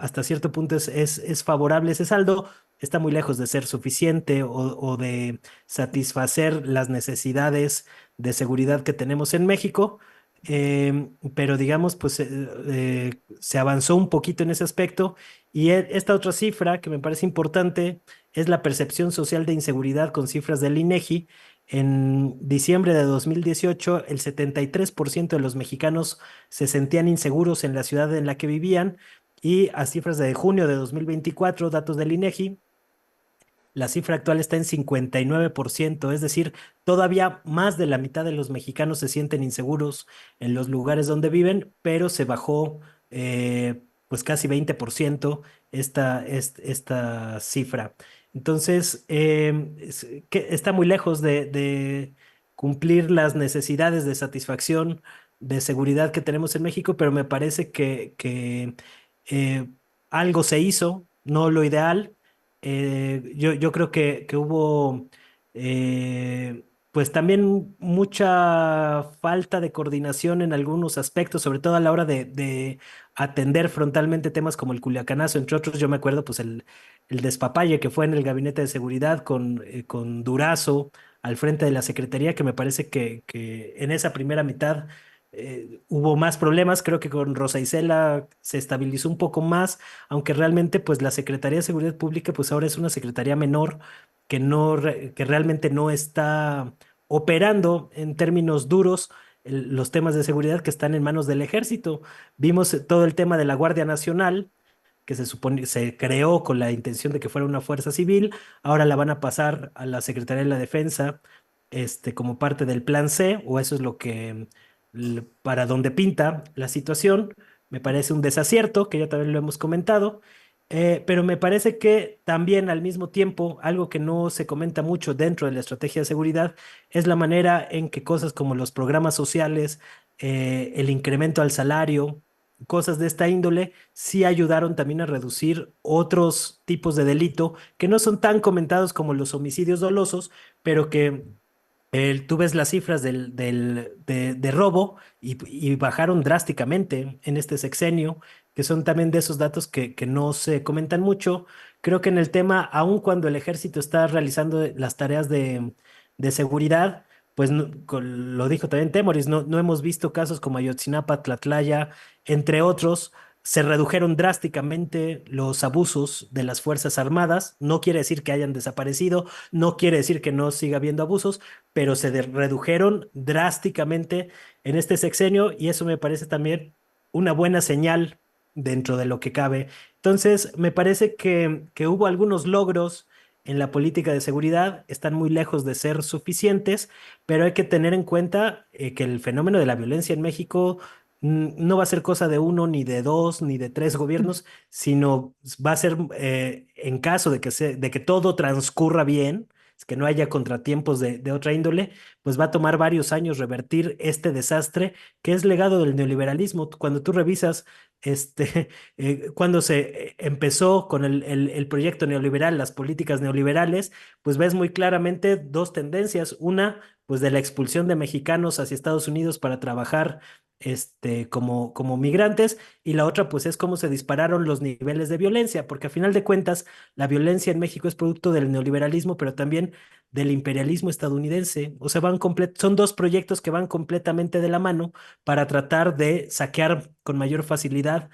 Hasta cierto punto es favorable ese saldo. Está muy lejos de ser suficiente o de satisfacer las necesidades de seguridad que tenemos en México. Pero digamos, pues se avanzó un poquito en ese aspecto. Y esta otra cifra que me parece importante es la percepción social de inseguridad con cifras del INEGI. En diciembre de 2018, el 73% de los mexicanos se sentían inseguros en la ciudad en la que vivían y a cifras de junio de 2024, datos del INEGI, la cifra actual está en 59%, es decir, todavía más de la mitad de los mexicanos se sienten inseguros en los lugares donde viven, pero se bajó pues casi 20% esta cifra. Entonces, que está muy lejos de cumplir las necesidades de satisfacción, de seguridad que tenemos en México, pero me parece que eh, algo se hizo, no lo ideal. Yo creo que hubo pues también mucha falta de coordinación en algunos aspectos, sobre todo a la hora de atender frontalmente temas como el Culiacanazo, entre otros. Yo me acuerdo pues el despapalle que fue en el gabinete de seguridad con Durazo al frente de la Secretaría, que me parece que en esa primera mitad hubo más problemas. Creo que con Rosa Isela se estabilizó un poco más, aunque realmente pues la Secretaría de Seguridad Pública pues ahora es una secretaría menor que realmente no está operando en términos duros los temas de seguridad que están en manos del ejército. Vimos todo el tema de la Guardia Nacional, que se supone se creó con la intención de que fuera una fuerza civil, ahora la van a pasar a la Secretaría de la Defensa, como parte del Plan C, o eso es lo que para donde pinta la situación. Me parece un desacierto, que ya también lo hemos comentado, pero me parece que también al mismo tiempo, algo que no se comenta mucho dentro de la estrategia de seguridad es la manera en que cosas como los programas sociales, el incremento al salario, cosas de esta índole, sí ayudaron también a reducir otros tipos de delito que no son tan comentados como los homicidios dolosos, pero que tú ves las cifras de robo y bajaron drásticamente en este sexenio. que son también de esos datos que no se comentan mucho. Creo que en el tema, aun cuando el ejército está realizando las tareas de seguridad, pues lo dijo también Temoris, no hemos visto casos como Ayotzinapa, Tlatlaya, entre otros. Se redujeron drásticamente los abusos de las Fuerzas Armadas. No quiere decir que hayan desaparecido, no quiere decir que no siga habiendo abusos, pero redujeron drásticamente en este sexenio y eso me parece también una buena señal dentro de lo que cabe. Entonces, me parece que hubo algunos logros en la política de seguridad, están muy lejos de ser suficientes, pero hay que tener en cuenta que el fenómeno de la violencia en México no va a ser cosa de uno, ni de dos, ni de tres gobiernos, sino va a ser en caso de que todo transcurra bien, que no haya contratiempos de otra índole, pues va a tomar varios años revertir este desastre que es legado del neoliberalismo. Cuando tú revisas cuando se empezó con el proyecto neoliberal, las políticas neoliberales, pues ves muy claramente dos tendencias. Una, pues de la expulsión de mexicanos hacia Estados Unidos para trabajar como migrantes, y la otra, pues es cómo se dispararon los niveles de violencia, porque a final de cuentas, la violencia en México es producto del neoliberalismo, pero también del imperialismo estadounidense. O sea, son dos proyectos que van completamente de la mano para tratar de saquear con mayor facilidad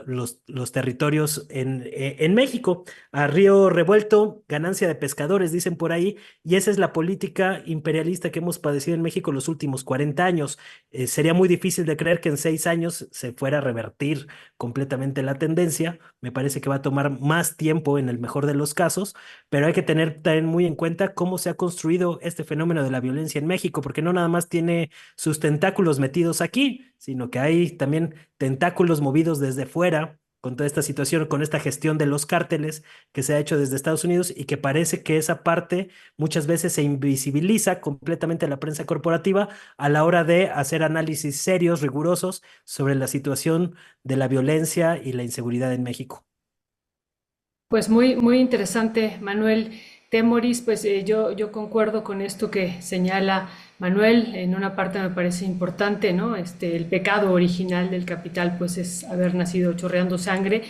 los territorios en México. A río revuelto, ganancia de pescadores, dicen por ahí, y esa es la política imperialista que hemos padecido en México los últimos 40 años. Sería muy difícil de creer que en 6 años se fuera a revertir completamente la tendencia. Me parece que va a tomar más tiempo en el mejor de los casos, pero hay que tener también muy en cuenta cómo se ha construido este fenómeno de la violencia en México, porque no nada más tiene sus tentáculos metidos aquí, sino que hay también tentáculos movidos desde fuera con toda esta situación, con esta gestión de los cárteles que se ha hecho desde Estados Unidos y que parece que esa parte muchas veces se invisibiliza completamente a la prensa corporativa a la hora de hacer análisis serios, rigurosos sobre la situación de la violencia y la inseguridad en México. Pues muy, muy interesante, Manuel Temoris. Pues yo concuerdo con esto que señala Manuel. En una parte me parece importante, ¿no? El pecado original del capital, pues es haber nacido chorreando sangre.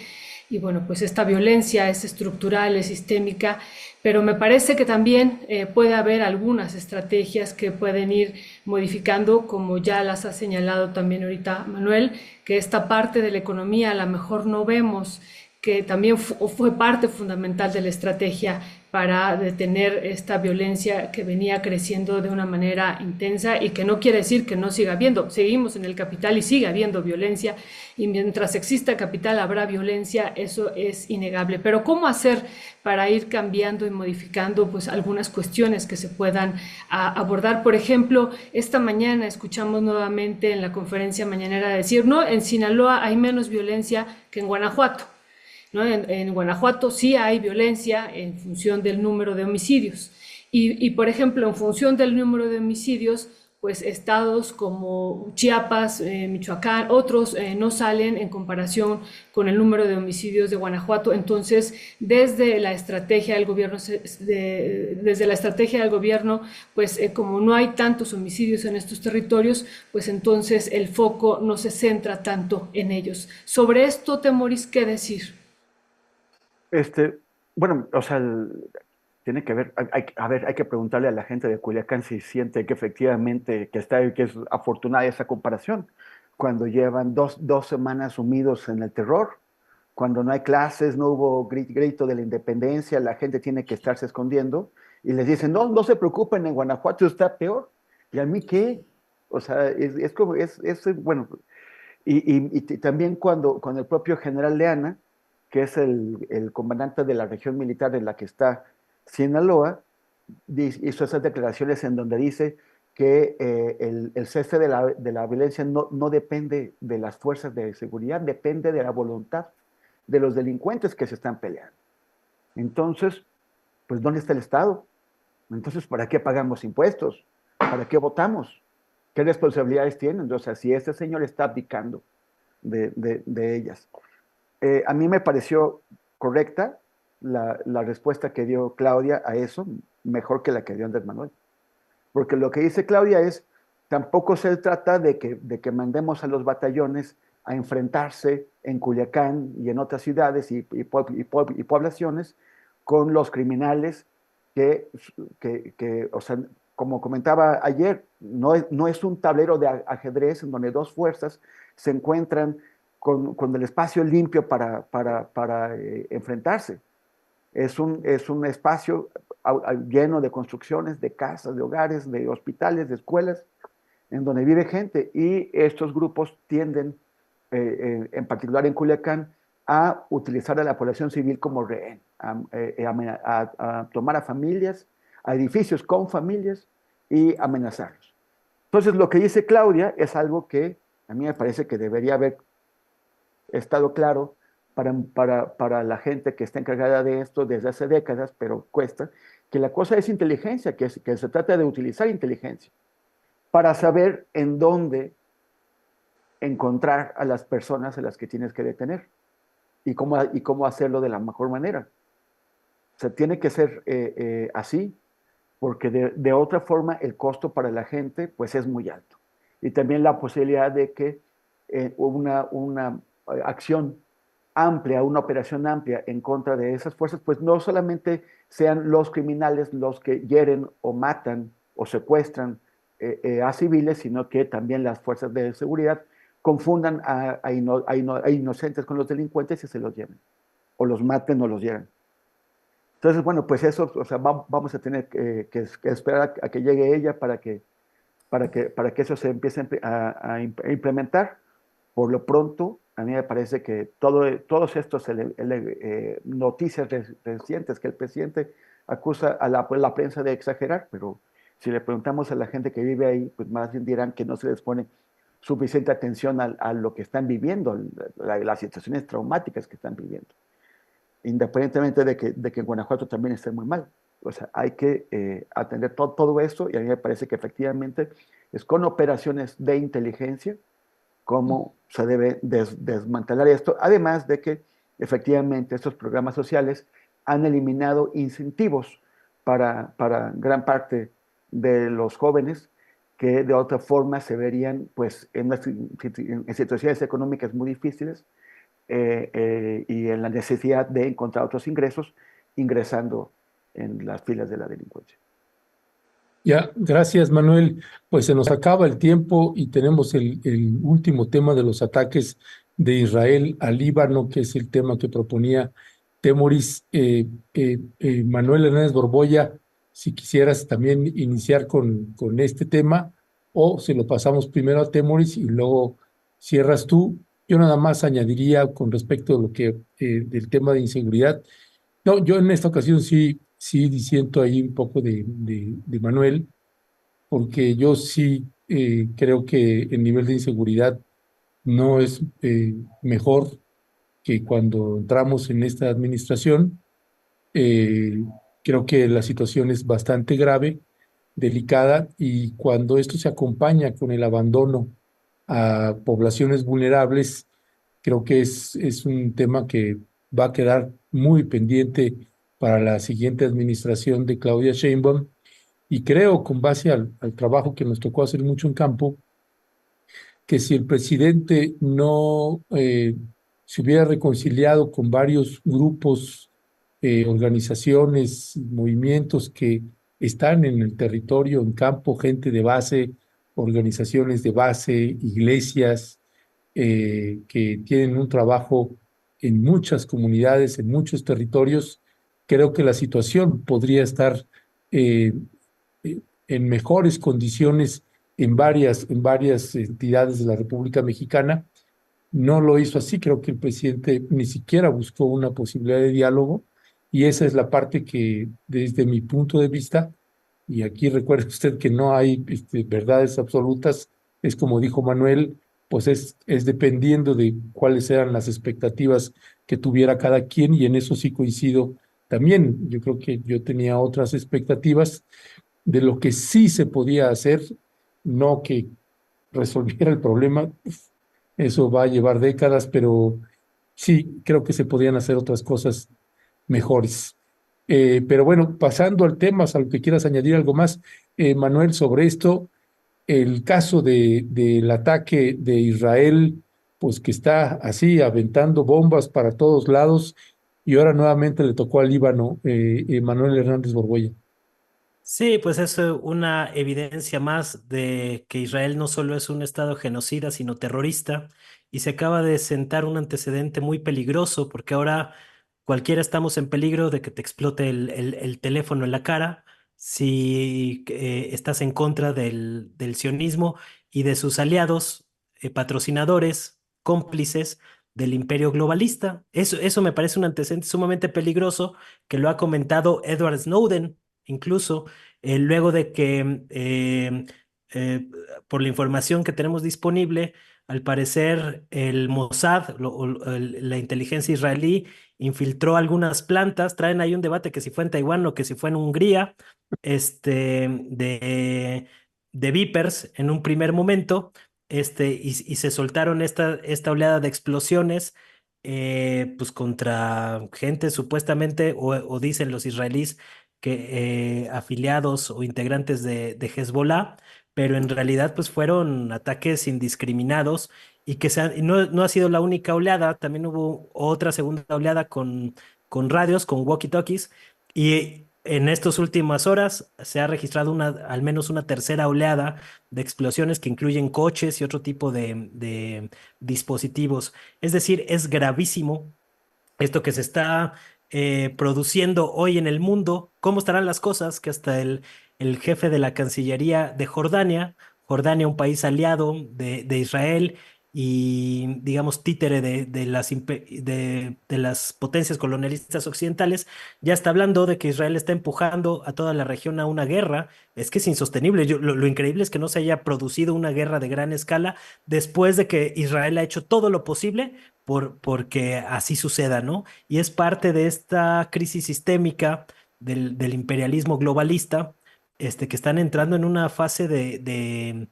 Y bueno, pues esta violencia es estructural, es sistémica, pero me parece que también puede haber algunas estrategias que pueden ir modificando, como ya las ha señalado también ahorita Manuel, que esta parte de la economía a lo mejor no vemos, que también fue parte fundamental de la estrategia para detener esta violencia que venía creciendo de una manera intensa y que no quiere decir que no siga habiendo. Seguimos en el capital y sigue habiendo violencia y mientras exista capital habrá violencia, eso es innegable. Pero ¿cómo hacer para ir cambiando y modificando pues algunas cuestiones que se puedan abordar? Por ejemplo, esta mañana escuchamos nuevamente en la conferencia mañanera decir, no, en Sinaloa hay menos violencia que en Guanajuato. ¿No? En Guanajuato sí hay violencia en función del número de homicidios. Por ejemplo, en función del número de homicidios, pues estados como Chiapas, Michoacán, otros no salen en comparación con el número de homicidios de Guanajuato. Entonces, desde la estrategia del gobierno, pues como no hay tantos homicidios en estos territorios, pues entonces el foco no se centra tanto en ellos. Sobre esto, Temoris, ¿qué decir? Este, bueno, o sea, tiene que ver, a ver, hay que preguntarle a la gente de Culiacán si siente que efectivamente que es afortunada esa comparación, cuando llevan dos semanas sumidos en el terror, cuando no hay clases, no hubo grito de la independencia, la gente tiene que estarse escondiendo, y les dicen, no se preocupen, en Guanajuato está peor, ¿y a mí qué? O sea, es como, bueno, y también cuando el propio general Leana, que es el comandante de la región militar en la que está Sinaloa, hizo esas declaraciones en donde dice que el cese de la violencia no depende de las fuerzas de seguridad, depende de la voluntad de los delincuentes que se están peleando. Entonces, pues, ¿dónde está el Estado? Entonces, ¿para qué pagamos impuestos? ¿Para qué votamos? ¿Qué responsabilidades tienen? O sea, si este señor está abdicando de ellas. A mí me pareció correcta la respuesta que dio Claudia a eso, mejor que la que dio Andrés Manuel. Porque lo que dice Claudia es, tampoco se trata de que mandemos a los batallones a enfrentarse en Culiacán y en otras ciudades y poblaciones con los criminales o sea, como comentaba ayer, no es un tablero de ajedrez en donde dos fuerzas se encuentran con el espacio limpio para enfrentarse. Es un espacio lleno de construcciones, de casas, de hogares, de hospitales, de escuelas, en donde vive gente, y estos grupos tienden, en particular en Culiacán, a utilizar a la población civil como rehén, a tomar a familias, a edificios con familias y amenazarlos. Entonces, lo que dice Claudia es algo que a mí me parece que debería haber estado claro para la gente que está encargada de esto desde hace décadas, pero cuesta, que la cosa es inteligencia, que se trata de utilizar inteligencia para saber en dónde encontrar a las personas a las que tienes que detener y cómo hacerlo de la mejor manera. O sea, tiene que ser así, porque de otra forma el costo para la gente pues es muy alto. Y también la posibilidad de que una acción amplia, una operación amplia en contra de esas fuerzas, pues no solamente sean los criminales los que hieren o matan o secuestran a civiles, sino que también las fuerzas de seguridad confundan a inocentes con los delincuentes y se los lleven, o los maten o los hieren. Entonces, bueno, pues eso, o sea, vamos a tener que esperar a que llegue ella para que eso se empiece a implementar. Por lo pronto, a mí me parece que todos estos noticias recientes que el presidente acusa a la prensa de exagerar, pero si le preguntamos a la gente que vive ahí, pues más bien dirán que no se les pone suficiente atención a lo que están viviendo, las situaciones traumáticas que están viviendo, independientemente de que en Guanajuato también esté muy mal. O sea, hay que atender todo esto, y a mí me parece que efectivamente es con operaciones de inteligencia cómo se debe desmantelar esto, además de que efectivamente estos programas sociales han eliminado incentivos para gran parte de los jóvenes que de otra forma se verían pues en situaciones económicas muy difíciles y en la necesidad de encontrar otros ingresos ingresando en las filas de la delincuencia. Ya, gracias, Manuel. Pues se nos acaba el tiempo y tenemos el último tema de los ataques de Israel al Líbano, que es el tema que proponía Temoris. Manuel Hernández Borboya, si quisieras también iniciar con este tema, o se lo pasamos primero a Temoris y luego cierras tú. Yo nada más añadiría con respecto a lo que del tema de inseguridad. No, yo en esta ocasión sí disiento ahí un poco de Manuel, porque yo sí creo que el nivel de inseguridad no es mejor que cuando entramos en esta administración. Creo que la situación es bastante grave, delicada, y cuando esto se acompaña con el abandono a poblaciones vulnerables, creo que es un tema que va a quedar muy pendiente para la siguiente administración de Claudia Sheinbaum, y creo, con base al trabajo que nos tocó hacer mucho en campo, que si el presidente no se hubiera reconciliado con varios grupos, organizaciones, movimientos que están en el territorio, en campo, gente de base, organizaciones de base, iglesias, que tienen un trabajo en muchas comunidades, en muchos territorios, creo que la situación podría estar eh, en mejores condiciones en varias entidades de la República Mexicana. No lo hizo así, creo que el presidente ni siquiera buscó una posibilidad de diálogo, y esa es la parte que, desde mi punto de vista, y aquí recuerde usted que no hay verdades absolutas, es como dijo Manuel, pues es dependiendo de cuáles eran las expectativas que tuviera cada quien, y en eso sí coincido también. Yo creo que yo tenía otras expectativas de lo que sí se podía hacer, no que resolviera el problema. Eso va a llevar décadas, pero sí creo que se podían hacer otras cosas mejores. Pero bueno, pasando al tema, a lo que quieras añadir algo más, Manuel, sobre esto, el caso del ataque de Israel pues que está así aventando bombas para todos lados y ahora nuevamente le tocó al Líbano, Manuel Hernández Borbolla. Sí, pues es una evidencia más de que Israel no solo es un estado genocida, sino terrorista, y se acaba de sentar un antecedente muy peligroso, porque ahora cualquiera estamos en peligro de que te explote el teléfono en la cara si estás en contra del sionismo y de sus aliados, patrocinadores, cómplices del imperio globalista. Eso me parece un antecedente sumamente peligroso que lo ha comentado Edward Snowden, incluso luego de que, eh, por la información que tenemos disponible, al parecer el Mossad, la inteligencia israelí, infiltró algunas plantas. Traen ahí un debate que si fue en Taiwán o que si fue en Hungría, de Vipers en un primer momento, y se soltaron esta oleada de explosiones. Pues contra gente supuestamente, o dicen los israelíes, que afiliados o integrantes de Hezbollah, pero en realidad pues fueron ataques indiscriminados y y no ha sido la única oleada. También hubo otra segunda oleada con radios, con walkie-talkies, y en estas últimas horas se ha registrado al menos una tercera oleada de explosiones que incluyen coches y otro tipo de dispositivos. Es decir, es gravísimo esto que se está produciendo hoy en el mundo. ¿Cómo estarán las cosas? Que hasta el jefe de la Cancillería de Jordania, un país aliado de Israel y, digamos, títere de las potencias colonialistas occidentales, ya está hablando de que Israel está empujando a toda la región a una guerra. Es que es insostenible. Lo increíble es que no se haya producido una guerra de gran escala después de que Israel ha hecho todo lo posible porque así suceda, ¿no? Y es parte de esta crisis sistémica del imperialismo globalista, que están entrando en una fase de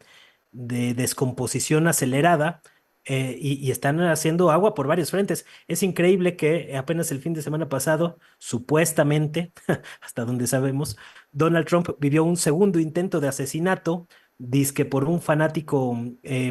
descomposición acelerada, y están haciendo agua por varios frentes. Es increíble que apenas el fin de semana pasado, supuestamente, hasta donde sabemos, Donald Trump vivió un segundo intento de asesinato, dizque por un fanático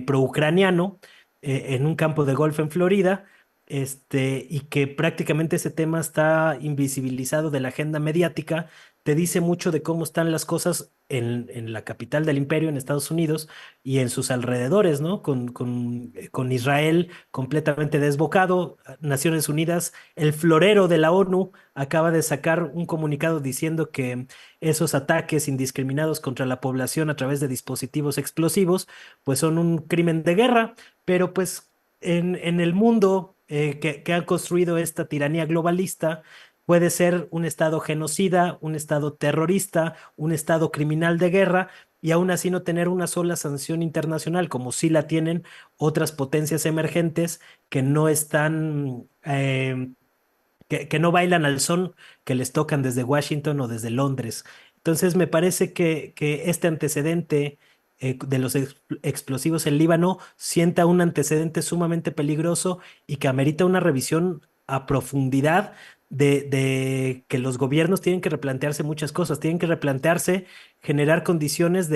pro-ucraniano, en un campo de golf en Florida, y que prácticamente ese tema está invisibilizado de la agenda mediática. Te dice mucho de cómo están las cosas en la capital del imperio, en Estados Unidos, y en sus alrededores, ¿no? Con Israel completamente desbocado. Naciones Unidas, el florero de la ONU, acaba de sacar un comunicado diciendo que esos ataques indiscriminados contra la población a través de dispositivos explosivos, pues son un crimen de guerra. Pero pues en el mundo que ha construido esta tiranía globalista, puede ser un estado genocida, un estado terrorista, un estado criminal de guerra, y aún así no tener una sola sanción internacional, como sí la tienen otras potencias emergentes que no están, que no bailan al son que les tocan desde Washington o desde Londres. Entonces me parece que este antecedente de los explosivos en Líbano sienta un antecedente sumamente peligroso y que amerita una revisión a profundidad de que los gobiernos tienen que replantearse muchas cosas. Tienen que replantearse generar condiciones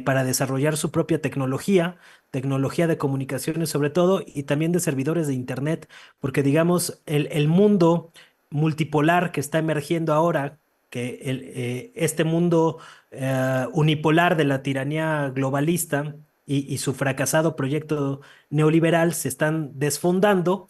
para desarrollar su propia tecnología de comunicaciones sobre todo, y también de servidores de Internet, porque digamos, el mundo multipolar que está emergiendo ahora, este mundo unipolar de la tiranía globalista y su fracasado proyecto neoliberal se están desfondando.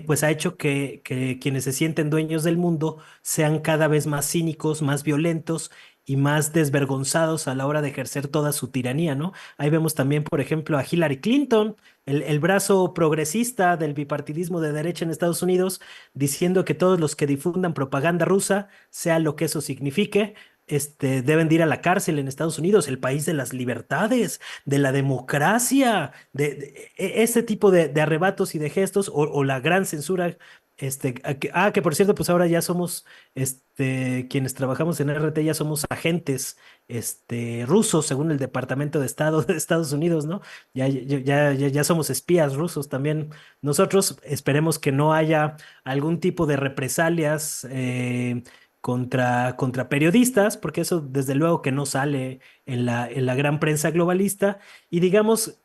Pues ha hecho que quienes se sienten dueños del mundo sean cada vez más cínicos, más violentos y más desvergonzados a la hora de ejercer toda su tiranía, ¿no? Ahí vemos también, por ejemplo, a Hillary Clinton, el brazo progresista del bipartidismo de derecha en Estados Unidos, diciendo que todos los que difundan propaganda rusa, sea lo que eso signifique, deben de ir a la cárcel en Estados Unidos, el país de las libertades, de la democracia, ese tipo de arrebatos y de gestos, o la gran censura. Que por cierto, pues ahora ya somos, quienes trabajamos en RT, ya somos agentes, rusos, según el Departamento de Estado de Estados Unidos, ¿no? Ya somos espías rusos también. Nosotros esperemos que no haya algún tipo de represalias contra periodistas, porque eso desde luego que no sale en la gran prensa globalista. Y digamos,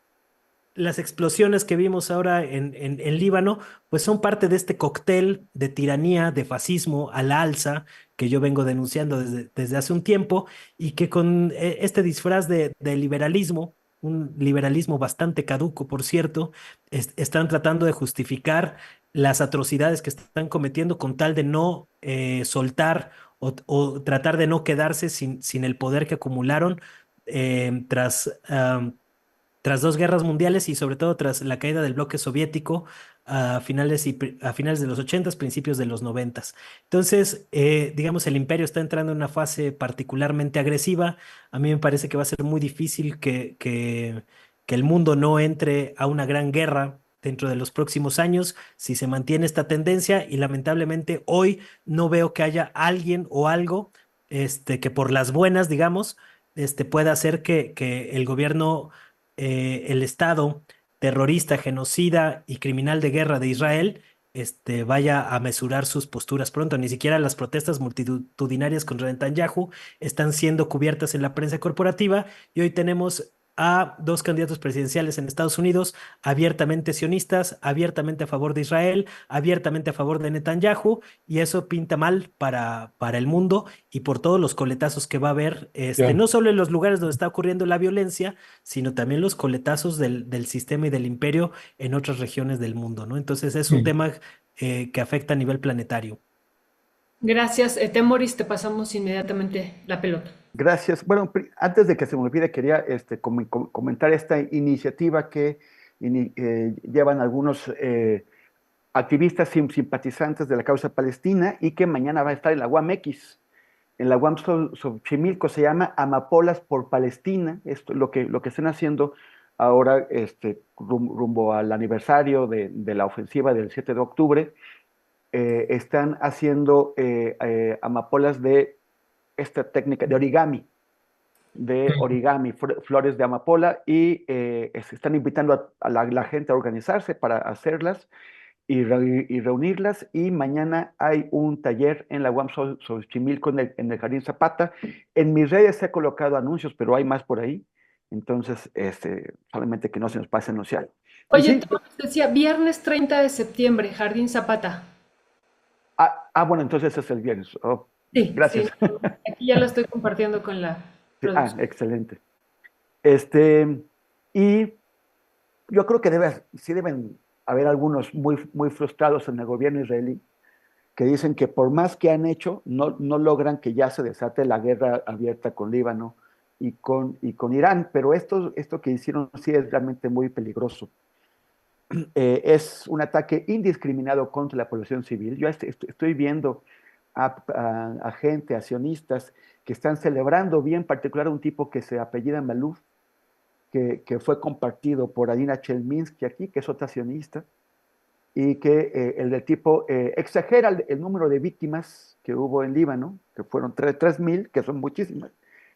las explosiones que vimos ahora en Líbano, pues son parte de este cóctel de tiranía, de fascismo a la alza que yo vengo denunciando desde hace un tiempo y que con este disfraz de liberalismo, un liberalismo bastante caduco, por cierto, están tratando de justificar las atrocidades que están cometiendo con tal de no soltar o tratar de no quedarse sin el poder que acumularon tras dos guerras mundiales y sobre todo tras la caída del bloque soviético a finales de los 80, principios de los 90. Entonces, digamos, el imperio está entrando en una fase particularmente agresiva. A mí me parece que va a ser muy difícil que el mundo no entre a una gran guerra dentro de los próximos años si se mantiene esta tendencia y lamentablemente hoy no veo que haya alguien o algo que por las buenas, digamos, pueda hacer que el gobierno el Estado terrorista, genocida y criminal de guerra de Israel vaya a mesurar sus posturas pronto. Ni siquiera las protestas multitudinarias contra Netanyahu están siendo cubiertas en la prensa corporativa y hoy tenemos a dos candidatos presidenciales en Estados Unidos abiertamente sionistas, abiertamente a favor de Israel, abiertamente a favor de Netanyahu, y eso pinta mal para el mundo y por todos los coletazos que va a haber, Ya. no solo en los lugares donde está ocurriendo la violencia, sino también los coletazos del sistema y del imperio en otras regiones del mundo, ¿no? Entonces es un Sí. tema que afecta a nivel planetario. Gracias, Temoris, te pasamos inmediatamente la pelota. Gracias. Bueno, antes de que se me olvide, quería comentar esta iniciativa que llevan algunos activistas simpatizantes de la causa palestina y que mañana va a estar en la UAM-X. En la UAM Xochimilco se llama Amapolas por Palestina. Esto lo que están haciendo ahora rumbo al aniversario de la ofensiva del 7 de octubre. Están haciendo amapolas de esta técnica de origami, flores de amapola, y se están invitando a la gente a organizarse para hacerlas y reunirlas, y mañana hay un taller en la UAM Xochimilco en el Jardín Zapata. En mis redes he colocado anuncios, pero hay más por ahí, entonces solamente que no se nos pase a anunciar. Y Oye, sí, Temoris decía, viernes 30 de septiembre, Jardín Zapata. bueno, entonces ese es el viernes. Oh, Sí, sí, gracias. no, aquí ya lo estoy compartiendo con la Sí, producción. excelente. Este, y yo creo que sí deben haber algunos muy, muy frustrados en el gobierno israelí que dicen que por más que han hecho, no logran que ya se desate la guerra abierta con Líbano y con Irán, pero esto que hicieron sí es realmente muy peligroso. Es un ataque indiscriminado contra la población civil. Yo estoy viendo a gente, a sionistas, que están celebrando bien, en particular un tipo que se apellida Maluf, que fue compartido por Adina Chelminsky aquí, que es otra sionista, y que el del tipo exagera el número de víctimas que hubo en Líbano, que fueron 3.000, que son muchísimas.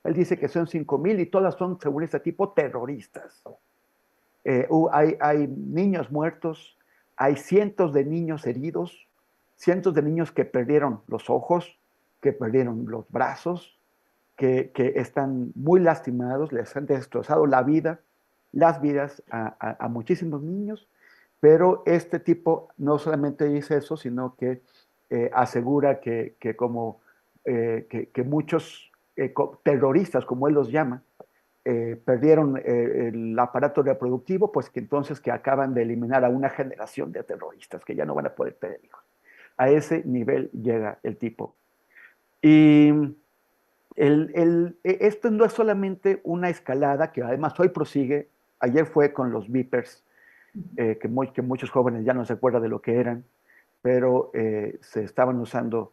Él dice que son 5.000 y todas son, según este tipo, terroristas. Hay niños muertos, hay cientos de niños heridos, cientos de niños que perdieron los ojos, que perdieron los brazos, que están muy lastimados, les han destrozado las vidas a muchísimos niños, pero este tipo no solamente dice eso, sino que asegura que muchos terroristas, como él los llama, perdieron el aparato reproductivo, pues que entonces que acaban de eliminar a una generación de terroristas que ya no van a poder tener hijos. A ese nivel llega el tipo. Y esto no es solamente una escalada, que además hoy prosigue. Ayer fue con los Vipers, que muchos jóvenes ya no se acuerdan de lo que eran, pero se estaban usando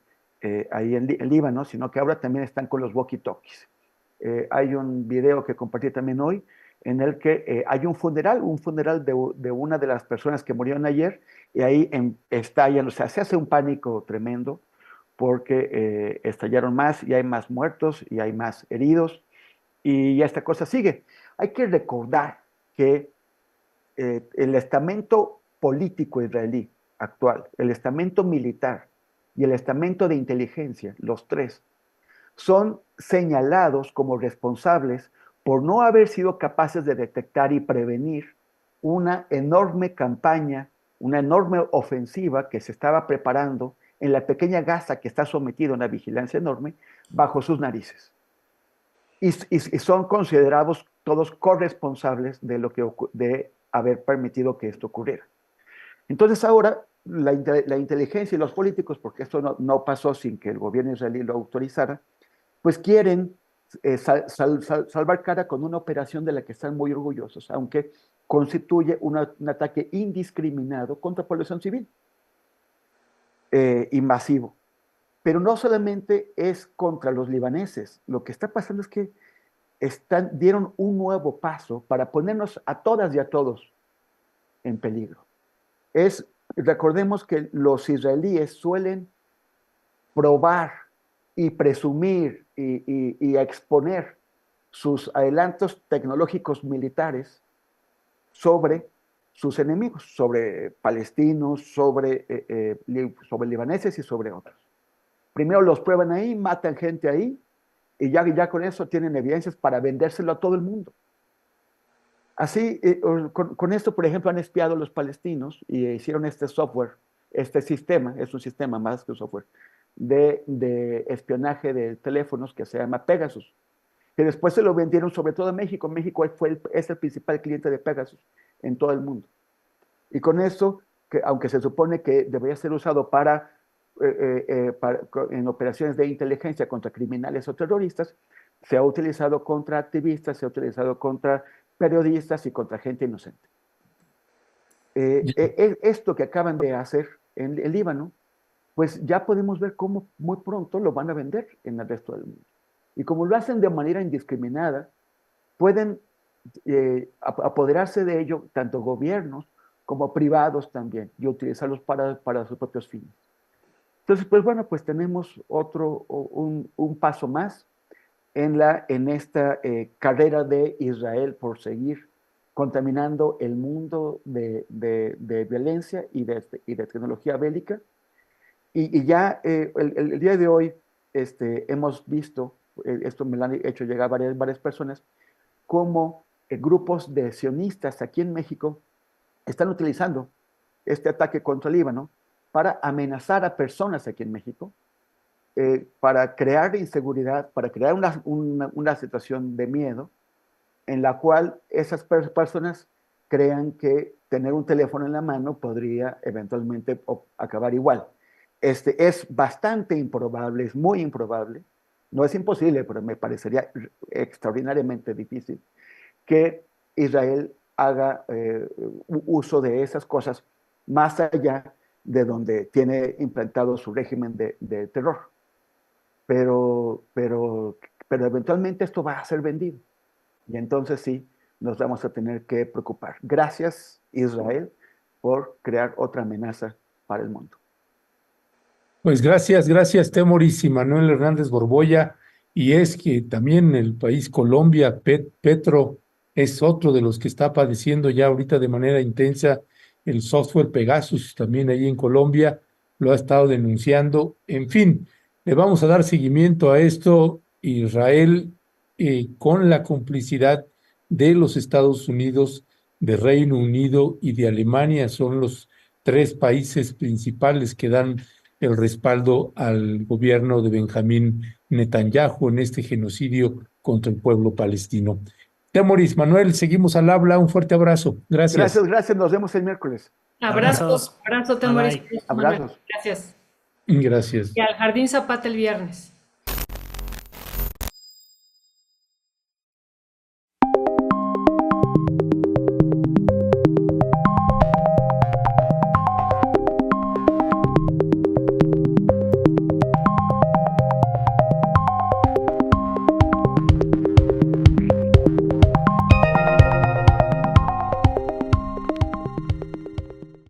ahí en Líbano, sino que ahora también están con los walkie-talkies. Hay un video que compartí también hoy en el que hay un funeral de una de las personas que murieron ayer, y ahí estallan, o sea, se hace un pánico tremendo porque estallaron más y hay más muertos y hay más heridos, y esta cosa sigue. Hay que recordar que el estamento político israelí actual, el estamento militar y el estamento de inteligencia, los tres, son señalados como responsables por no haber sido capaces de detectar y prevenir una enorme campaña, una enorme ofensiva que se estaba preparando en la pequeña Gaza que está sometida a una vigilancia enorme bajo sus narices. Y son considerados todos corresponsables de haber permitido que esto ocurriera. Entonces ahora la inteligencia y los políticos, porque esto no pasó sin que el gobierno israelí lo autorizara, pues quieren salvar cara con una operación de la que están muy orgullosos, aunque constituye un ataque indiscriminado contra población civil y masivo. Pero no solamente es contra los libaneses, lo que está pasando es que dieron un nuevo paso para ponernos a todas y a todos en peligro. Recordemos que los israelíes suelen probar y presumir y exponer sus adelantos tecnológicos militares sobre sus enemigos, sobre palestinos, sobre libaneses y sobre otros. Primero los prueban ahí, matan gente ahí, y ya con eso tienen evidencias para vendérselo a todo el mundo. Así, con esto, por ejemplo, han espiado a los palestinos y hicieron este software, este sistema, es un sistema más que un software, de espionaje de teléfonos que se llama Pegasus, que después se lo vendieron sobre todo a México. México es el principal cliente de Pegasus en todo el mundo. Y con eso, aunque se supone que debería ser usado en operaciones de inteligencia contra criminales o terroristas, se ha utilizado contra activistas, se ha utilizado contra periodistas y contra gente inocente. Esto que acaban de hacer en el Líbano, pues ya podemos ver cómo muy pronto lo van a vender en el resto del mundo. Y como lo hacen de manera indiscriminada, pueden apoderarse de ello tanto gobiernos como privados también y utilizarlos para sus propios fines. Entonces, pues bueno, pues tenemos un paso más en esta carrera de Israel por seguir contaminando el mundo de violencia y de tecnología bélica. Y ya el día de hoy hemos visto, esto me lo han hecho llegar varias personas, cómo grupos de sionistas aquí en México están utilizando este ataque contra el Líbano para amenazar a personas aquí en México, para crear inseguridad, para crear una situación de miedo en la cual esas personas crean que tener un teléfono en la mano podría eventualmente acabar igual. Es bastante improbable, es muy improbable, no es imposible, pero me parecería extraordinariamente difícil que Israel haga uso de esas cosas más allá de donde tiene implantado su régimen de terror. Pero eventualmente esto va a ser vendido. Y entonces sí, nos vamos a tener que preocupar. Gracias, Israel, por crear otra amenaza para el mundo. Pues gracias, Temoris y Manuel Hernández Borboya. Y es que también el país Colombia, Petro, es otro de los que está padeciendo ya ahorita de manera intensa el software Pegasus, también ahí en Colombia, lo ha estado denunciando. En fin, le vamos a dar seguimiento a esto. Israel, con la complicidad de los Estados Unidos, de Reino Unido y de Alemania, son los tres países principales que dan el respaldo al gobierno de Benjamín Netanyahu en este genocidio contra el pueblo palestino. Temoris, Manuel, seguimos al habla. Un fuerte abrazo. Gracias. Gracias. Nos vemos el miércoles. Abrazo, Temoris. Abrazos. Gracias. Gracias. Y al Jardín Zapata el viernes.